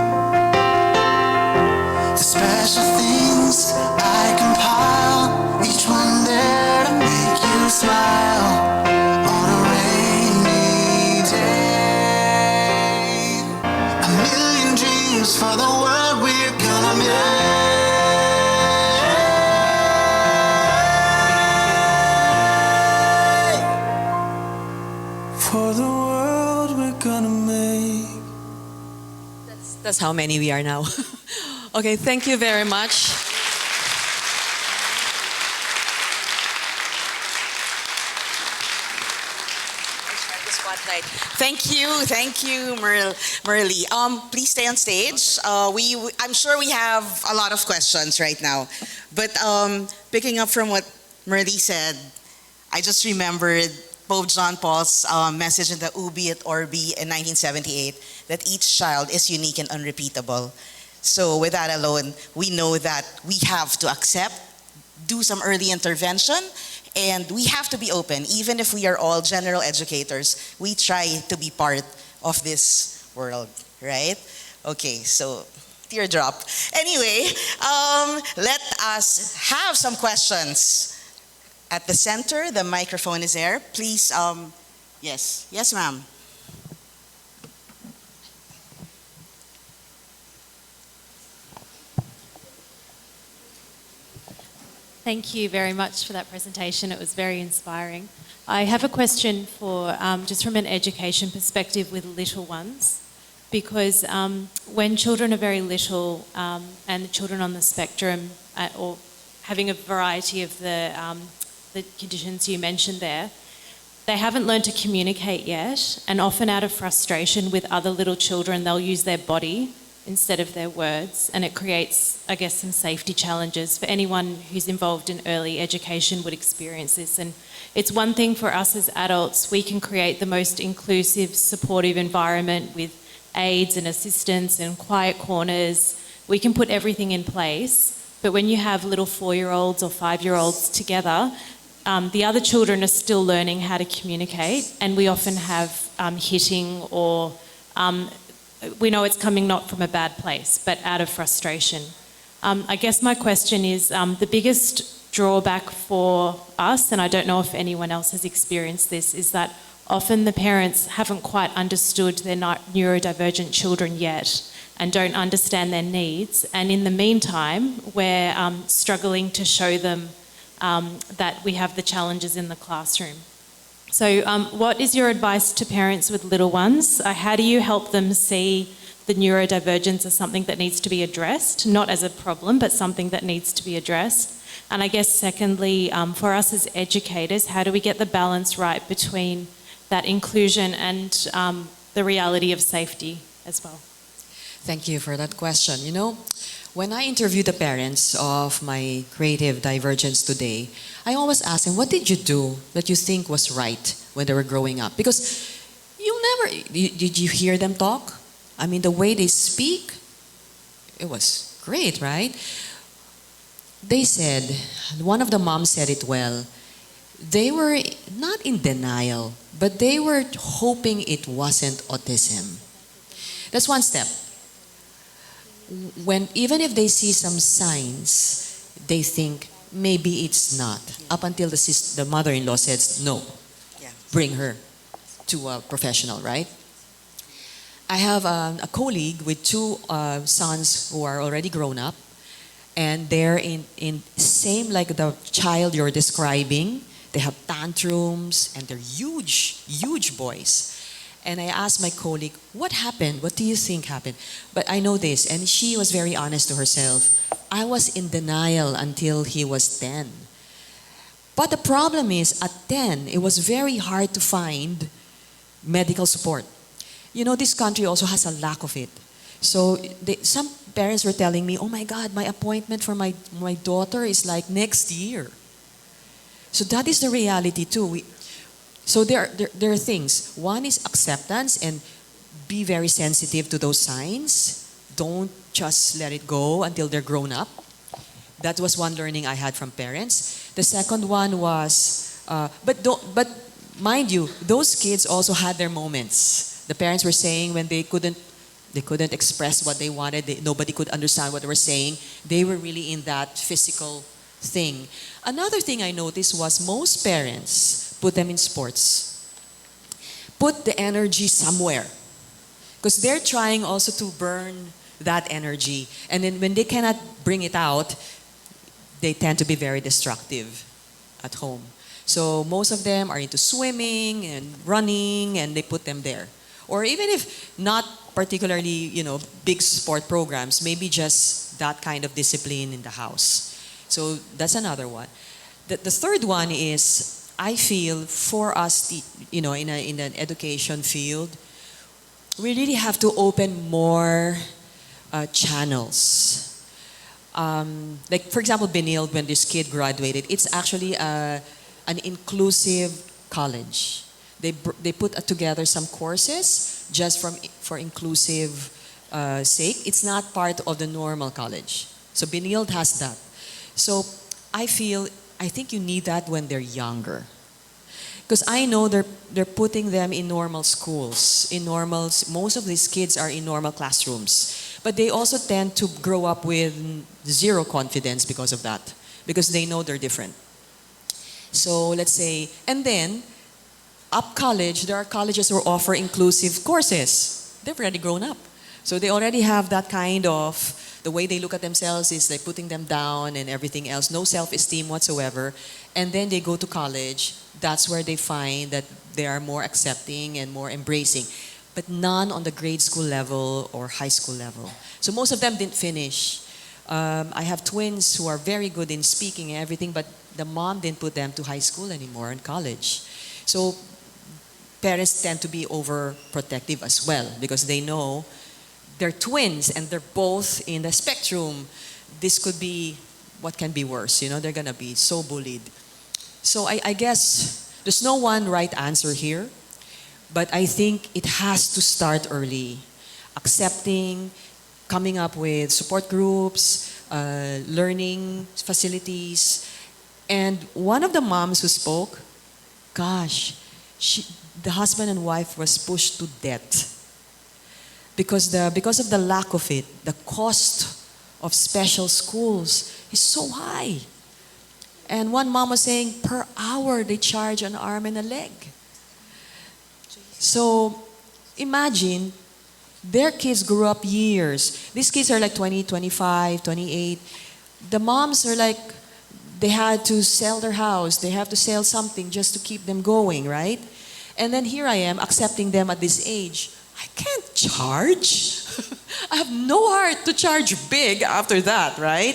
The special things I compile, each one there to make you smile on a rainy day. A million dreams for the world we're gonna make. For the world we're gonna make. That's how many we are now. Okay, thank you very much. Thank you, MERLEE. Please stay on stage. I'm sure we have a lot of questions right now, but picking up from what MERLEE said, I just remembered Pope John Paul's message in the Ubi et Orbi in 1978 that each child is unique and unrepeatable. So with that alone, we know that we have to accept, do some early intervention, and we have to be open. Even if we are all general educators, we try to be part of this world, right? Okay, so teardrop. Anyway, let us have some questions. At the center, the microphone is there. Please, yes, ma'am. Thank you very much for that presentation. It was very inspiring. I have a question for, just from an education perspective with little ones, because when children are very little and children on the spectrum or having a variety of the conditions you mentioned there, they haven't learned to communicate yet, and often out of frustration with other little children, they'll use their body instead of their words, and it creates, I guess, some safety challenges for anyone who's involved in early education would experience this. And it's one thing for us as adults, we can create the most inclusive, supportive environment with aids and assistance and quiet corners. We can put everything in place, but when you have little 4-year-olds or 5-year-olds together, the other children are still learning how to communicate, and we often have hitting or we know it's coming not from a bad place, but out of frustration. I guess my question is, the biggest drawback for us, and I don't know if anyone else has experienced this, is that often the parents haven't quite understood their neurodivergent children yet and don't understand their needs. And in the meantime, we're struggling to show them that we have the challenges in the classroom. So what is your advice to parents with little ones? How do you help them see the neurodivergence as something that needs to be addressed, not as a problem, but something that needs to be addressed? And I guess secondly, for us as educators, how do we get the balance right between that inclusion and the reality of safety as well? Thank you for that question. You know, When I interviewed the parents of my creative divergence today, I always ask them, what did you do that you think was right when they were growing up? Because did you hear them talk? I mean, the way they speak, it was great, right? They said, one of the moms said it well, they were not in denial, but they were hoping it wasn't autism. That's one step. Even if they see some signs, they think maybe it's not. Up until the mother-in-law says, no, bring her to a professional, right? I have a colleague with two sons who are already grown up, and they're in same like the child you're describing. They have tantrums, and they're huge, huge boys. And I asked my colleague, what happened? What do you think happened? But I know this, and she was very honest to herself. I was in denial until he was 10. But the problem is, at 10, it was very hard to find medical support. You know, this country also has a lack of it. So some parents were telling me, oh my God, my appointment for my daughter is like next year. So that is the reality too. So there are things. One is acceptance and be very sensitive to those signs. Don't just let it go until they're grown up. That was one learning I had from parents. The second one was, but mind you, those kids also had their moments. The parents were saying when they couldn't express what they wanted, nobody could understand what they were saying. They were really in that physical thing. Another thing I noticed was most parents put them in sports. Put the energy somewhere. Because they're trying also to burn that energy. And then when they cannot bring it out, they tend to be very destructive at home. So most of them are into swimming and running, and they put them there. Or even if not particularly, big sport programs, maybe just that kind of discipline in the house. So that's another one. The third one is, I feel for us, in an education field, we really have to open more channels. Like for example, Benilde, when this kid graduated, it's actually an inclusive college. They put together some courses just for inclusive sake. It's not part of the normal college. So Benilde has that. So I think you need that when they're younger. Because I know they're putting them in normal schools. Most of these kids are in normal classrooms. But they also tend to grow up with zero confidence because of that. Because they know they're different. So let's say, and then, up college, there are colleges who offer inclusive courses. They've already grown up. So they already have that kind of, the way they look at themselves is like putting them down and everything else, no self-esteem whatsoever. And then they go to college, that's where they find that they are more accepting and more embracing. But none on the grade school level or high school level. So most of them didn't finish. I have twins who are very good in speaking and everything, but the mom didn't put them to high school anymore and college. So parents tend to be overprotective as well because they know they're twins and they're both in the spectrum. This could be what can be worse. They're going to be so bullied. So I guess there's no one right answer here, but I think it has to start early. Accepting, coming up with support groups, learning facilities. And one of the moms who spoke, gosh, the husband and wife was pushed to death. Because of the lack of it, the cost of special schools is so high. And one mom was saying, per hour they charge an arm and a leg. So imagine, their kids grew up years. These kids are like 20, 25, 28. The moms are like, they had to sell their house. They have to sell something just to keep them going, right? And then here I am accepting them at this age. I can't charge. I have no heart to charge big after that, right?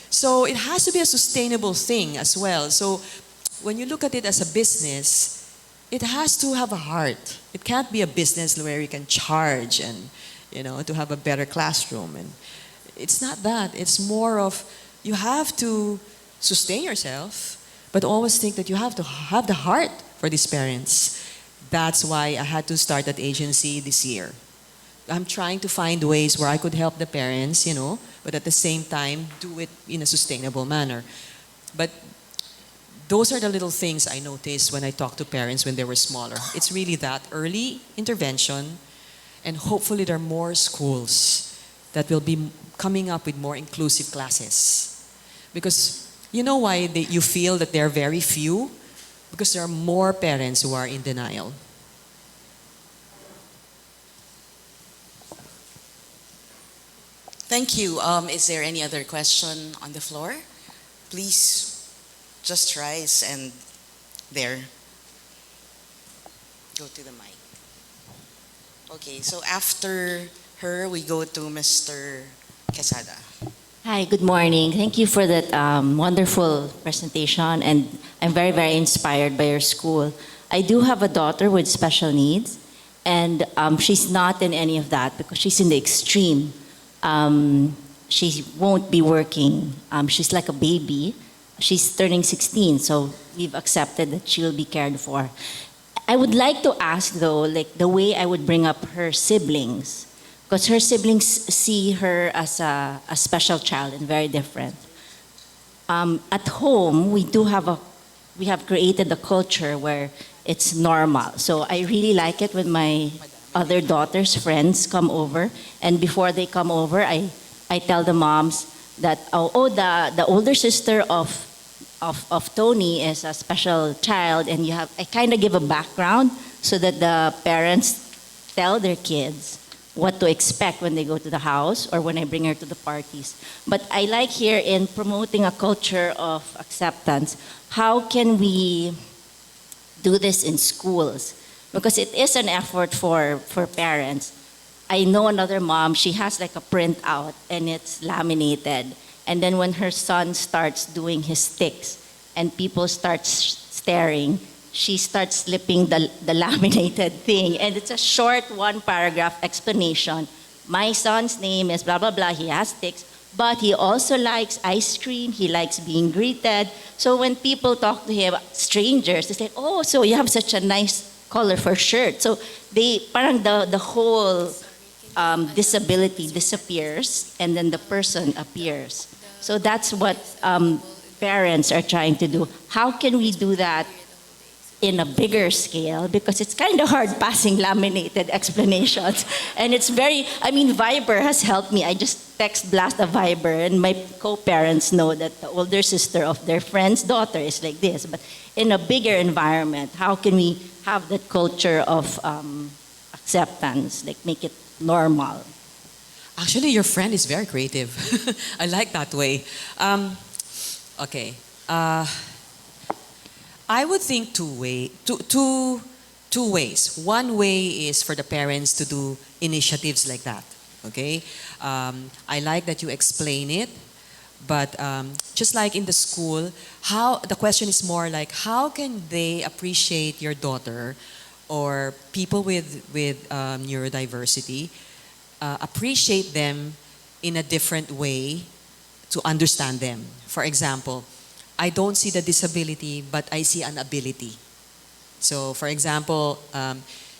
So it has to be a sustainable thing as well. So when you look at it as a business, it has to have a heart. It can't be a business where you can charge and, to have a better classroom. And It's not that. It's more of you have to sustain yourself, but always think that you have to have the heart for these parents. That's why I had to start that agency this year. I'm trying to find ways where I could help the parents, but at the same time do it in a sustainable manner. But those are the little things I noticed when I talk to parents when they were smaller. It's really that early intervention, and hopefully there are more schools that will be coming up with more inclusive classes. Because you know why you feel that there are very few? Because there are more parents who are in denial. Thank you. Is there any other question on the floor? Please just rise and there. Go to the mic. Okay, so after her, we go to Mr. Quesada. Hi, good morning. Thank you for that wonderful presentation, and I'm very, very inspired by your school. I do have a daughter with special needs, and she's not in any of that because she's in the extreme. She won't be working. She's like a baby. She's turning 16, so we've accepted that she will be cared for. I would like to ask, though, like the way I would bring up her siblings, because her siblings see her as a special child and very different. At home, we have created a culture where it's normal. So I really like it when my other daughter's friends come over, and before they come over, I tell the moms that the older sister of Tony is a special child, and I kind of give a background so that the parents tell their kids what to expect when they go to the house or when I bring her to the parties. But I like here in promoting a culture of acceptance, how can we do this in schools? Because it is an effort for parents. I know another mom, she has like a printout and it's laminated. And then when her son starts doing his sticks and people start staring, she starts slipping the laminated thing. And it's a short 1-paragraph explanation. My son's name is blah, blah, blah. He has sticks, but he also likes ice cream. He likes being greeted. So when people talk to him, strangers, they say, oh, so you have such a nice colorful shirt. So parang the whole disability disappears and then the person appears. So that's what parents are trying to do. How can we do that in a bigger scale? Because it's kind of hard passing laminated explanations. And it's Viber has helped me. I just text blast a Viber, and my co-parents know that the older sister of their friend's daughter is like this. But in a bigger environment, how can we have that culture of acceptance, like make it normal? Actually, your friend is very creative. I like that way. Okay. I would think two ways. One way is for the parents to do initiatives like that. Okay. I like that you explain it, but just like in the school, the question is more like how can they appreciate your daughter or people with neurodiversity, appreciate them in a different way to understand them. For example, I don't see the disability, but I see an ability. So, for example,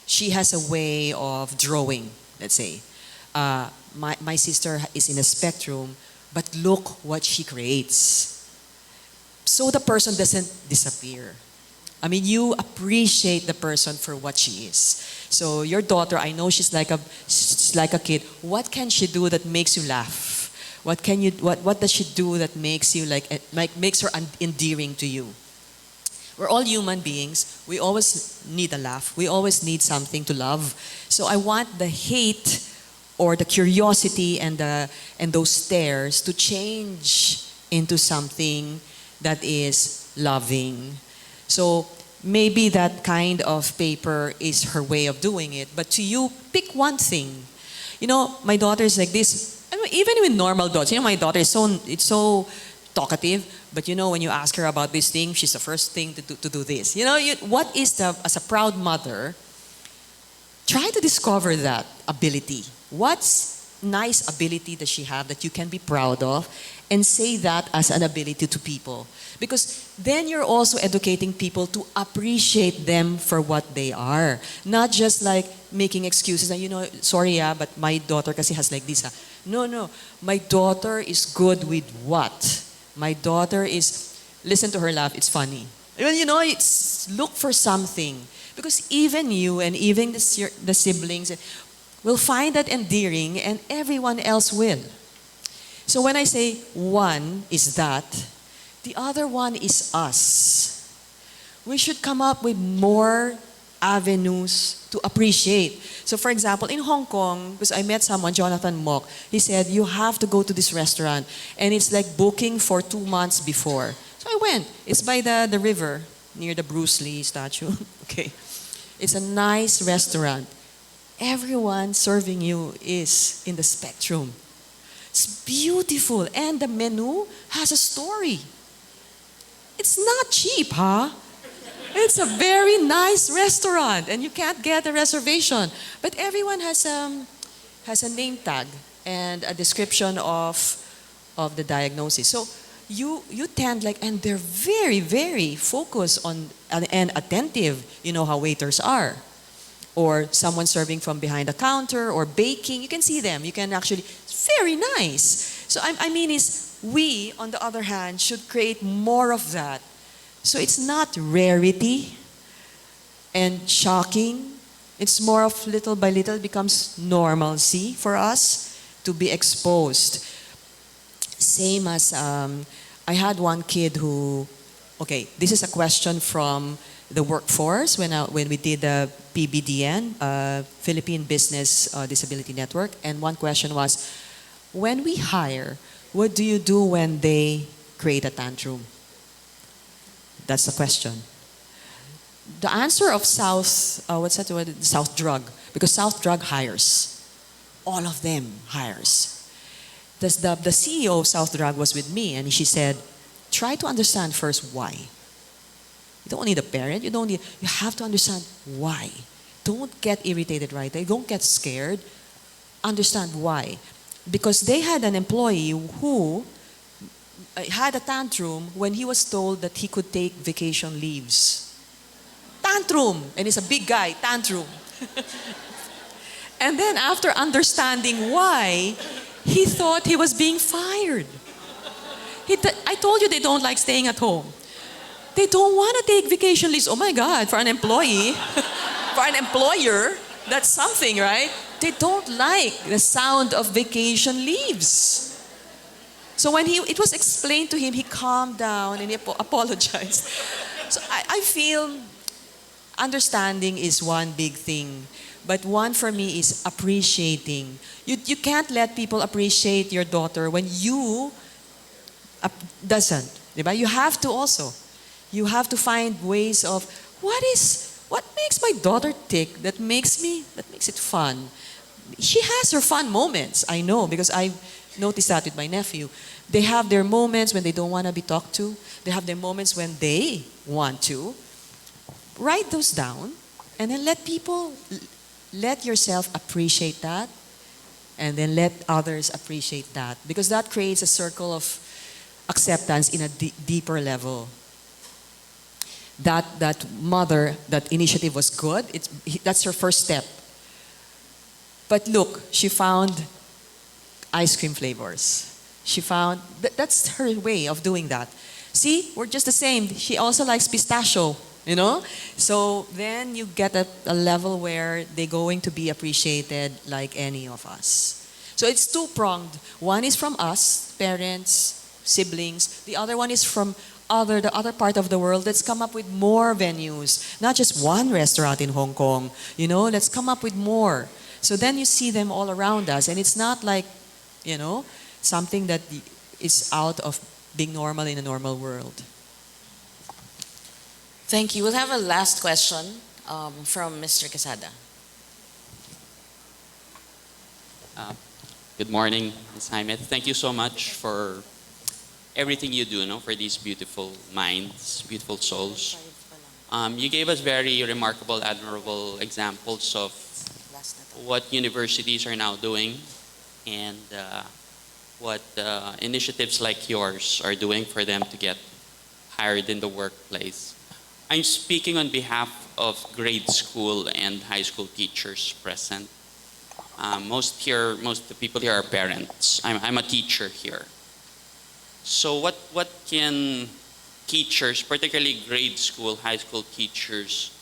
she has a way of drawing, let's say. My sister is in a spectrum, but look what she creates. So the person doesn't disappear. You appreciate the person for what she is. So your daughter, I know she's like a kid. What can she do that makes you laugh? What does she do that makes you makes her endearing to you? We're all human beings. We always need a laugh. We always need something to love. So I want the hate or the curiosity and those stares to change into something that is loving. So maybe that kind of paper is her way of doing it. But to you, pick one thing. My daughter is like this. Even with normal daughters, my daughter is so talkative. But when you ask her about this thing, she's the first thing to do this. What is as a proud mother, try to discover that ability. What's nice ability that she have that you can be proud of, and say that as an ability to people. Because then you're also educating people to appreciate them for what they are. Not just like making excuses and, sorry but my daughter kasi has like this. No. My daughter is good with what? My daughter is, listen to her laugh, it's funny. It's look for something. Because even you and even the siblings will find that endearing, and everyone else will. So when I say one is that, the other one is us. We should come up with more avenues to appreciate. So for example, in Hong Kong, because I met someone, Jonathan Mock, he said, you have to go to this restaurant, and it's like booking for 2 months before. So I went. It's by the river, near the Bruce Lee statue. Okay. It's a nice restaurant. Everyone serving you is in the spectrum. It's beautiful, and the menu has a story. It's not cheap, huh? It's a very nice restaurant, and you can't get a reservation. But everyone has a name tag and a description of the diagnosis. So you tend and they're very, very focused on and attentive. You know how waiters are. Or someone serving from behind the counter, or baking. You can see them. You can actually, it's very nice. So I mean is, we, on the other hand, should create more of that. So it's not rarity and shocking. It's more of little by little it becomes normalcy for us to be exposed. Same as, I had one kid who, okay, this is a question from the workforce when we did the PBDN, Philippine Business Disability Network, and one question was, when we hire, what do you do when they create a tantrum? That's the question. The answer of South, what's that word? South Drug, because South Drug hires. All of them hires. The CEO of South Drug was with me, and she said, try to understand first why. You don't need a parent. You have to understand why. Don't get irritated right away. Don't get scared. Understand why. Because they had an employee who had a tantrum when he was told that he could take vacation leaves. Tantrum! And he's a big guy, tantrum. And then after understanding why, he thought he was being fired. I told you they don't like staying at home. They don't want to take vacation leaves. Oh my God, for an employee, for an employer, that's something, right? They don't like the sound of vacation leaves. So when it was explained to him, he calmed down and he apologized. So I feel understanding is one big thing. But one for me is appreciating. You can't let people appreciate your daughter when you doesn't. Diba? You have to also. You have to find ways of what makes my daughter tick that makes it fun. She has her fun moments, I know, because I noticed that with my nephew. They have their moments when they don't want to be talked to. They have their moments when they want to. Write those down and then let yourself appreciate that, and then let others appreciate that, because that creates a circle of acceptance in a deeper level. That mother, that initiative was good. That's her first step. But look, she found ice cream flavors. She found, that's her way of doing that. See, we're just the same. She also likes pistachio, So then you get a level where they're going to be appreciated like any of us. So it's two-pronged. One is from us, parents, siblings. The other one is from the other part of the world. Let's come up with more venues. Not just one restaurant in Hong Kong. Let's come up with more. So then you see them all around us. And it's not like, something that is out of being normal in a normal world. Thank you. We'll have a last question from Mr. Quesada. Good morning, Ms. Jaime. Thank you so much for everything you do, for these beautiful minds, beautiful souls. You gave us very remarkable, admirable examples of what universities are now doing and what initiatives like yours are doing for them to get hired in the workplace. I'm speaking on behalf of grade school and high school teachers present. Most of the people here are parents. I'm a teacher here. So what can teachers, particularly grade school, high school teachers,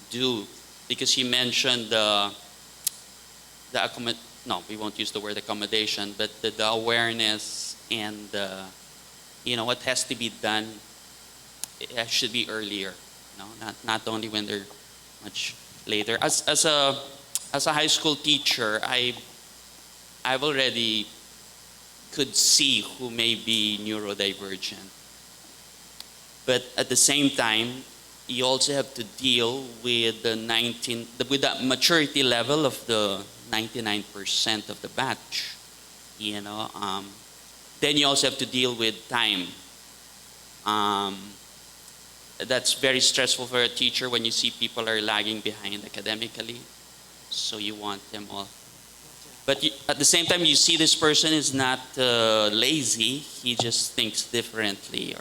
do? Because you mentioned no, we won't use the word accommodation, but the awareness and what has to be done, it should be earlier. Not only when they're much later. As a high school teacher, I've already could see who may be neurodivergent. But at the same time, you also have to deal with the maturity level of the 99% of the batch. Then you also have to deal with time. That's very stressful for a teacher when you see people are lagging behind academically. So you want them all. But at the same time, you see this person is not lazy. He just thinks differently.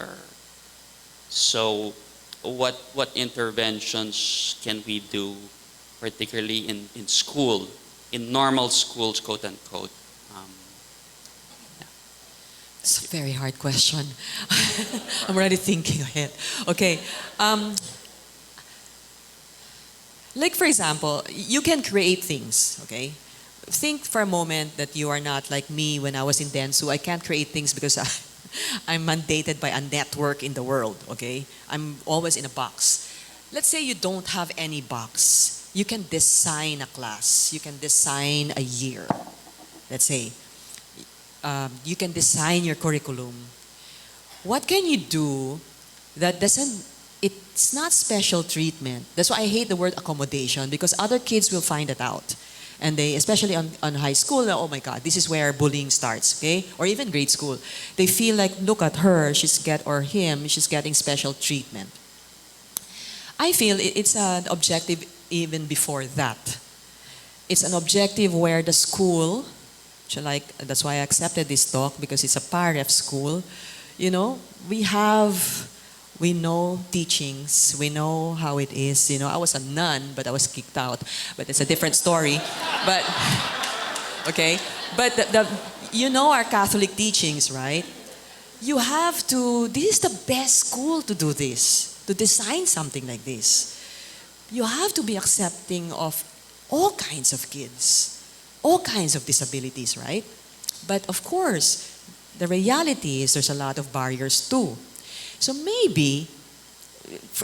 So what interventions can we do, particularly in school, in normal schools, quote unquote? It's a very hard question. I'm already thinking ahead. Okay. Like for example, you can create things, okay? Think for a moment that you are not like me when I was in Densu. I can't create things because I'm mandated by a network in the world, okay? I'm always in a box. Let's say you don't have any box. You can design a class. You can design a year. Let's say you can design your curriculum. What can you do that it's not special treatment. That's why I hate the word accommodation, because other kids will find it out. And they, especially on high school, oh my God, this is where bullying starts, okay? Or even grade school. They feel like, look at her, she's getting special treatment. I feel it's an objective even before that. It's an objective where the school, that's why I accepted this talk, because it's a PAREF school. We know teachings, we know how it is. I was a nun, but I was kicked out. But it's a different story. But, okay. But our Catholic teachings, right? You have to, this is the best school to do this, to design something like this. You have to be accepting of all kinds of kids, all kinds of disabilities, right? But of course, the reality is there's a lot of barriers too. So maybe,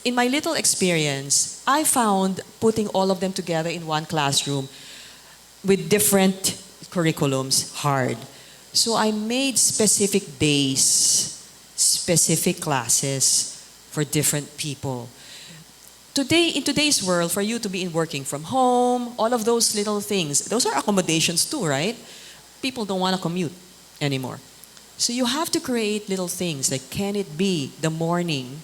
in my little experience, I found putting all of them together in one classroom with different curriculums hard. So I made specific days, specific classes for different people. Today, in today's world, for you to be working from home, all of those little things, those are accommodations too, right? People don't want to commute anymore. So you have to create little things, like can it be the morning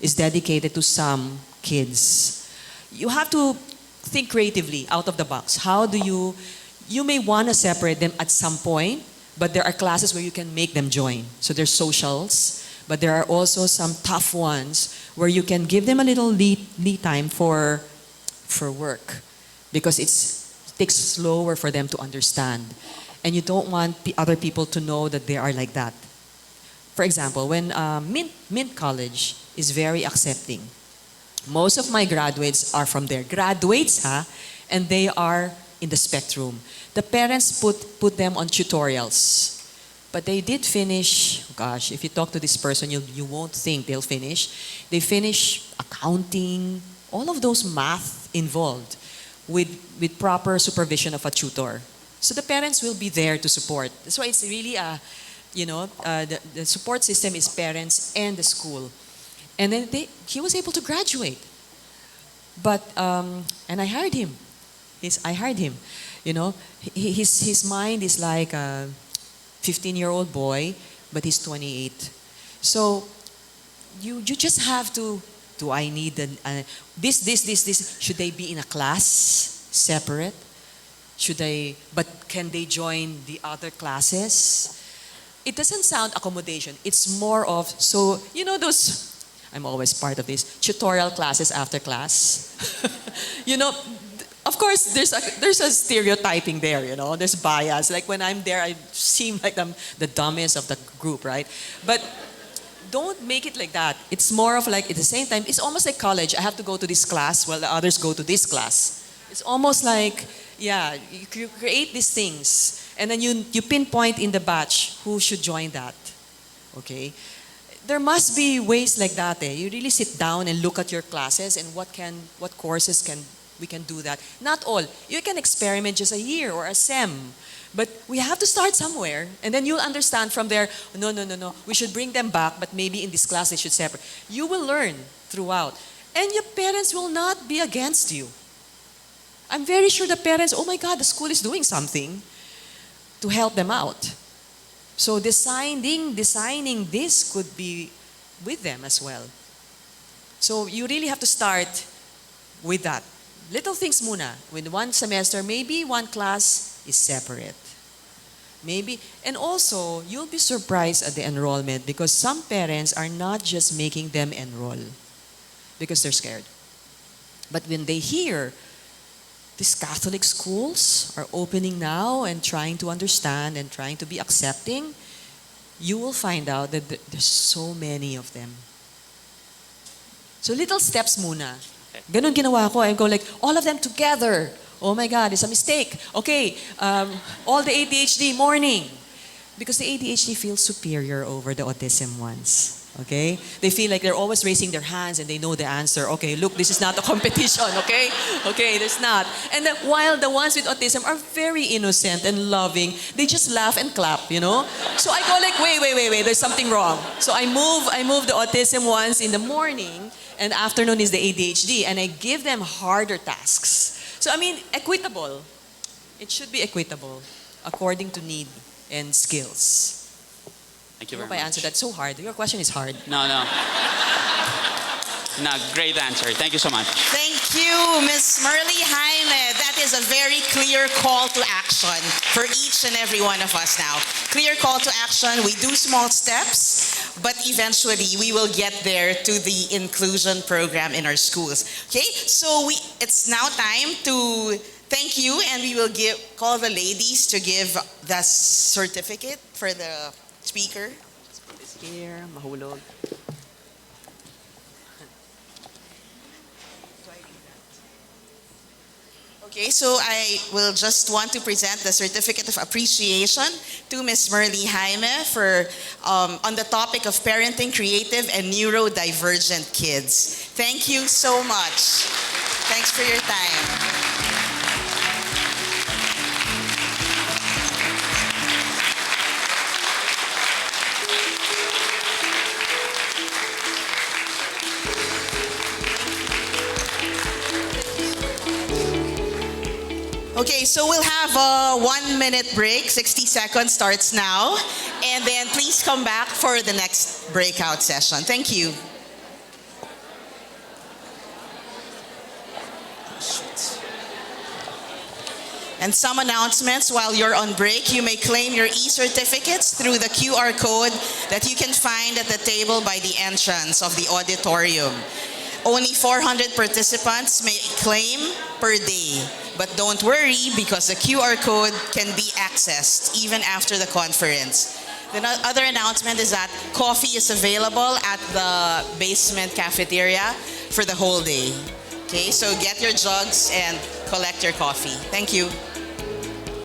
is dedicated to some kids? You have to think creatively, out of the box. How do you may want to separate them at some point, but there are classes where you can make them join. So there's socials, but there are also some tough ones where you can give them a little lead time for work, because it takes slower for them to understand. And you don't want other people to know that they are like that. For example, when Mint College is very accepting. Most of my graduates are from there. Graduates, and they are in the spectrum. The parents put them on tutorials. But they did finish, gosh, if you talk to this person, you won't think they'll finish. They finish accounting, all of those math involved with proper supervision of a tutor. So the parents will be there to support. That's why it's really the support system is parents and the school. And then he was able to graduate. But, and I hired him. His mind is like a 15-year-old boy, but he's 28. So you just have to, do I need this? Should they be in a class separate? but can they join the other classes? It doesn't sound accommodation. It's more of, so, you know those, I'm always part of this, tutorial classes after class. You know, of course, there's a stereotyping there, you know, there's bias. Like when I'm there, I seem like I'm the dumbest of the group, right? But don't make it like that. It's more of like, at the same time, it's almost like college. I have to go to this class while the others go to this class. It's almost like, yeah, you create these things and then you pinpoint in the batch who should join that, okay? There must be ways like that. You really sit down and look at your classes and what courses we can do that. Not all. You can experiment just a year or a sem. But we have to start somewhere. And then you'll understand from there, no. We should bring them back, but maybe in this class they should separate. You will learn throughout. And your parents will not be against you. I'm very sure the parents, oh my God, the school is doing something to help them out. So designing this could be with them as well. So you really have to start with that. Little things muna. With one semester, maybe one class is separate. Maybe, and also, you'll be surprised at the enrollment because some parents are not just making them enroll because they're scared. But when they hear these Catholic schools are opening now and trying to understand and trying to be accepting, you will find out that there's so many of them. So little steps muna. Ganun ginawa ko. I go like, all of them together. Oh my God, it's a mistake. Okay, all the ADHD morning. Because the ADHD feels superior over the autism ones. Okay? They feel like they're always raising their hands and they know the answer. Okay, look, this is not a competition, okay? Okay, there's not. And then, while the ones with autism are very innocent and loving, they just laugh and clap, you know? So I go like, wait, there's something wrong. So I move the autism ones in the morning and afternoon is the ADHD and I give them harder tasks. So I mean, equitable. It should be equitable according to need and skills. Thank you I very hope I much. answered that so hard. Your question is hard. No. No, great answer. Thank you so much. Thank you, Ms. MERLEE Jaime. That is a very clear call to action for each and every one of us now. Clear call to action. We do small steps, but eventually we will get there to the inclusion program in our schools. Okay, so it's now time to thank you, and we will call the ladies to give the certificate for the speaker. Let's put this here. Mahulog. Okay, so I will just want to present the certificate of appreciation to Ms. MERLEE Jaime for on the topic of parenting creative and neurodivergent kids. Thank you so much. Thanks for your time. Okay, so we'll have a 1 minute break, 60 seconds starts now, and then please come back for the next breakout session. Thank you. And some announcements while you're on break. You may claim your e-certificates through the QR code that you can find at the table by the entrance of the auditorium. Only 400 participants may claim per day. But don't worry because the QR code can be accessed even after the conference. The other announcement is that coffee is available at the basement cafeteria for the whole day. Okay, so get your jugs and collect your coffee. Thank you.